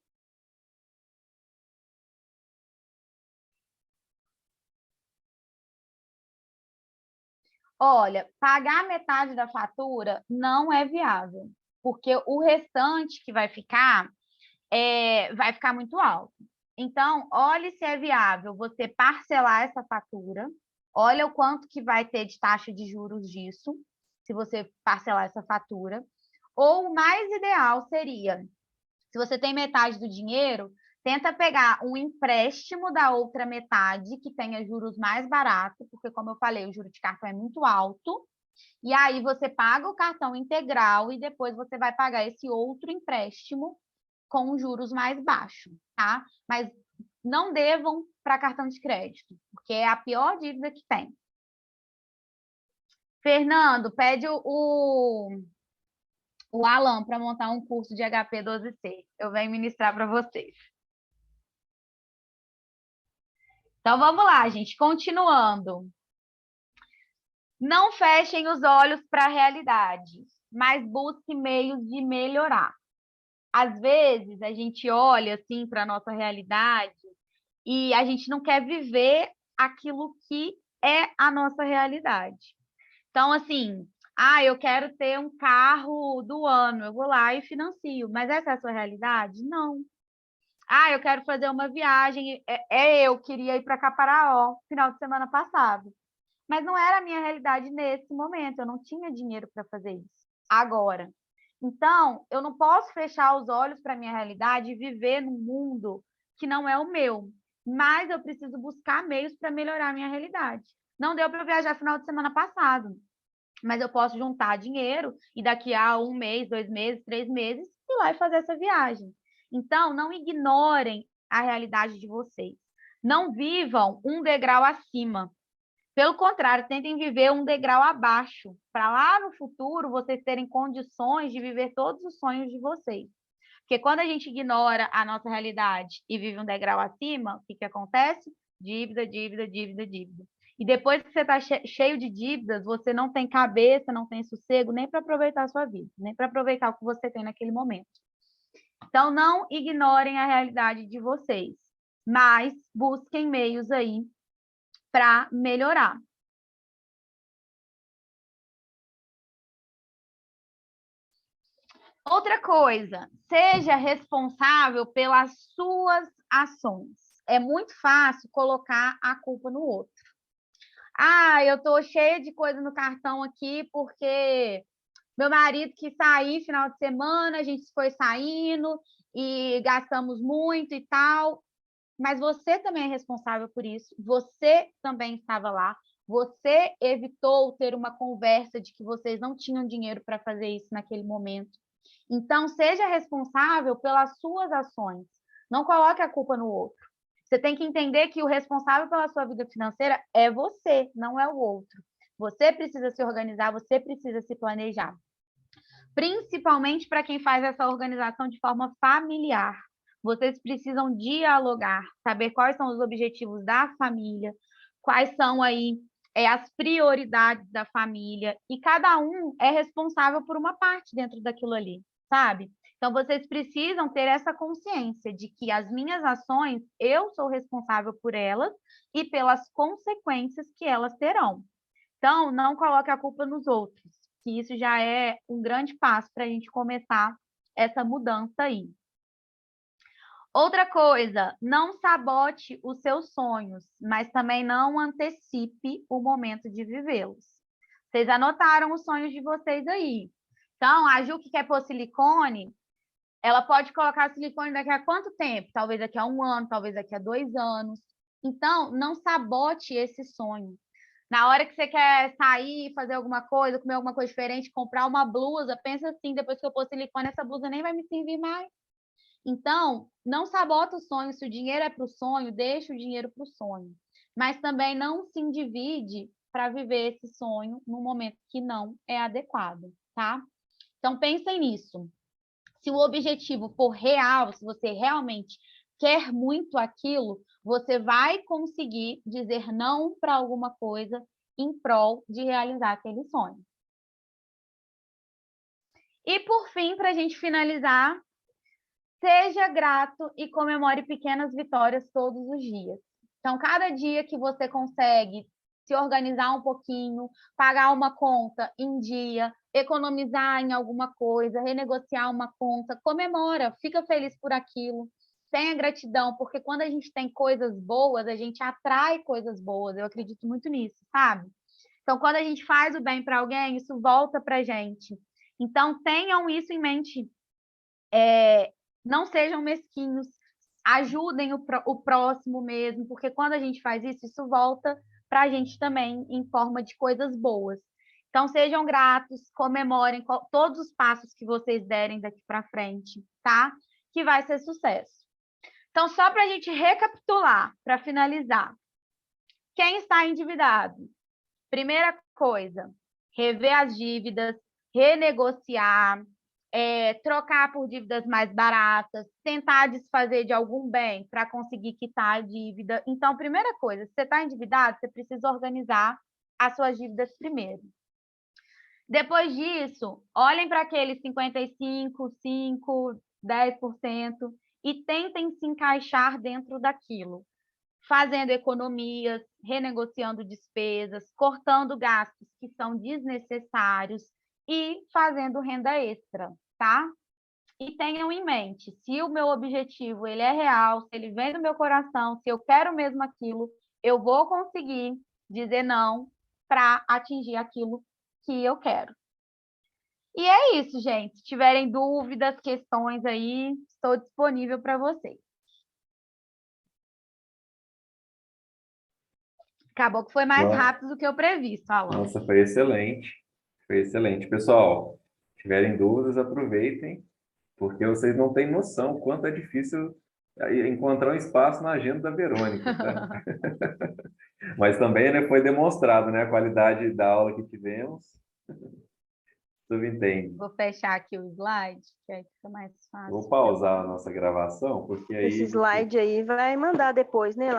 Olha, pagar metade da fatura não é viável, porque o restante que vai ficar muito alto. Então, olhe se é viável você parcelar essa fatura, olha o quanto que vai ter de taxa de juros disso, se você parcelar essa fatura. Ou o mais ideal seria, se você tem metade do dinheiro, tenta pegar um empréstimo da outra metade que tenha juros mais baratos, porque, como eu falei, o juro de cartão é muito alto. E aí você paga o cartão integral e depois você vai pagar esse outro empréstimo com juros mais baixos, tá? Mas não devam para cartão de crédito, porque é a pior dívida que tem. Fernando, pede o Alan para montar um curso de HP 12C. Eu venho ministrar para vocês. Então, vamos lá, gente. Continuando. Não fechem os olhos para a realidade, mas busque meios de melhorar. Às vezes, a gente olha assim para a nossa realidade e a gente não quer viver aquilo que é a nossa realidade. Então, assim, eu quero ter um carro do ano, eu vou lá e financio, mas essa é a sua realidade? Não. Eu quero fazer uma viagem, eu queria ir para Caparaó, final de semana passado, mas não era a minha realidade nesse momento, eu não tinha dinheiro para fazer isso agora. Então, eu não posso fechar os olhos para a minha realidade e viver num mundo que não é o meu, mas eu preciso buscar meios para melhorar a minha realidade. Não deu para viajar final de semana passado, mas eu posso juntar dinheiro e daqui a 1 mês, 2 meses, 3 meses, ir lá e fazer essa viagem. Então, não ignorem a realidade de vocês. Não vivam um degrau acima. Pelo contrário, tentem viver um degrau abaixo, para lá no futuro vocês terem condições de viver todos os sonhos de vocês. Porque quando a gente ignora a nossa realidade e vive um degrau acima, o que acontece? Dívida, dívida, dívida, dívida. E depois que você está cheio de dívidas, você não tem cabeça, não tem sossego, nem para aproveitar a sua vida, nem para aproveitar o que você tem naquele momento. Então, não ignorem a realidade de vocês, mas busquem meios aí para melhorar. Outra coisa, seja responsável pelas suas ações. É muito fácil colocar a culpa no outro. Eu tô cheia de coisa no cartão aqui porque meu marido quis sair final de semana, a gente foi saindo e gastamos muito e tal. mas você também é responsável por isso, você também estava lá, você evitou ter uma conversa de que vocês não tinham dinheiro para fazer isso naquele momento. Então, seja responsável pelas suas ações. Não coloque a culpa no outro. Você tem que entender que o responsável pela sua vida financeira é você, não é o outro. Você precisa se organizar, você precisa se planejar. Principalmente para quem faz essa organização de forma familiar. Vocês precisam dialogar, saber quais são os objetivos da família, quais são aí as prioridades da família, e cada um é responsável por uma parte dentro daquilo ali, sabe? Então, vocês precisam ter essa consciência de que as minhas ações, eu sou responsável por elas e pelas consequências que elas terão. Então, não coloque a culpa nos outros, que isso já é um grande passo para a gente começar essa mudança aí. Outra coisa, não sabote os seus sonhos, mas também não antecipe o momento de vivê-los. Vocês anotaram os sonhos de vocês aí. Então, a Ju que quer pôr silicone, ela pode colocar silicone daqui a quanto tempo? Talvez daqui a 1 ano, talvez daqui a 2 anos. Então, não sabote esse sonho. Na hora que você quer sair, fazer alguma coisa, comer alguma coisa diferente, comprar uma blusa, pensa assim, depois que eu pôr silicone, essa blusa nem vai me servir mais. Então, não sabota o sonho. Se o dinheiro é para o sonho, deixa o dinheiro para o sonho. Mas também não se endivide para viver esse sonho no momento que não é adequado, tá? Então, pensem nisso. Se o objetivo for real, se você realmente quer muito aquilo, você vai conseguir dizer não para alguma coisa em prol de realizar aquele sonho. E, por fim, para a gente finalizar, seja grato e comemore pequenas vitórias todos os dias. Então, cada dia que você consegue se organizar um pouquinho, pagar uma conta em dia, economizar em alguma coisa, renegociar uma conta, comemora, fica feliz por aquilo, tenha gratidão, porque quando a gente tem coisas boas, a gente atrai coisas boas, eu acredito muito nisso, sabe? Então, quando a gente faz o bem para alguém, isso volta para a gente. Então, tenham isso em mente. Não sejam mesquinhos, ajudem o próximo mesmo, porque quando a gente faz isso, isso volta para a gente também em forma de coisas boas. Então, sejam gratos, comemorem todos os passos que vocês derem daqui para frente, tá? Que vai ser sucesso. Então, só para a gente recapitular, para finalizar. Quem está endividado? Primeira coisa, rever as dívidas, renegociar, trocar por dívidas mais baratas, tentar desfazer de algum bem para conseguir quitar a dívida. Então, primeira coisa, se você está endividado, você precisa organizar as suas dívidas primeiro. Depois disso, olhem para aqueles 55%, 5%, 10% e tentem se encaixar dentro daquilo, fazendo economias, renegociando despesas, cortando gastos que são desnecessários e fazendo renda extra, tá? E tenham em mente, se o meu objetivo ele é real, se ele vem do meu coração, se eu quero mesmo aquilo, eu vou conseguir dizer não para atingir aquilo que eu quero. E é isso, gente. Se tiverem dúvidas, questões aí, estou disponível para vocês. Acabou que foi mais rápido do que o previsto, Alan. Nossa, foi excelente. Foi excelente. Pessoal, se tiverem dúvidas, aproveitem, porque vocês não têm noção quanto é difícil encontrar um espaço na agenda da Verônica, tá? Mas também, né, foi demonstrado, né, a qualidade da aula que tivemos. Subentende. Vou fechar aqui o slide, que aí fica mais fácil. Vou pausar a nossa gravação, porque aí... Esse slide aí vai mandar depois, né, lá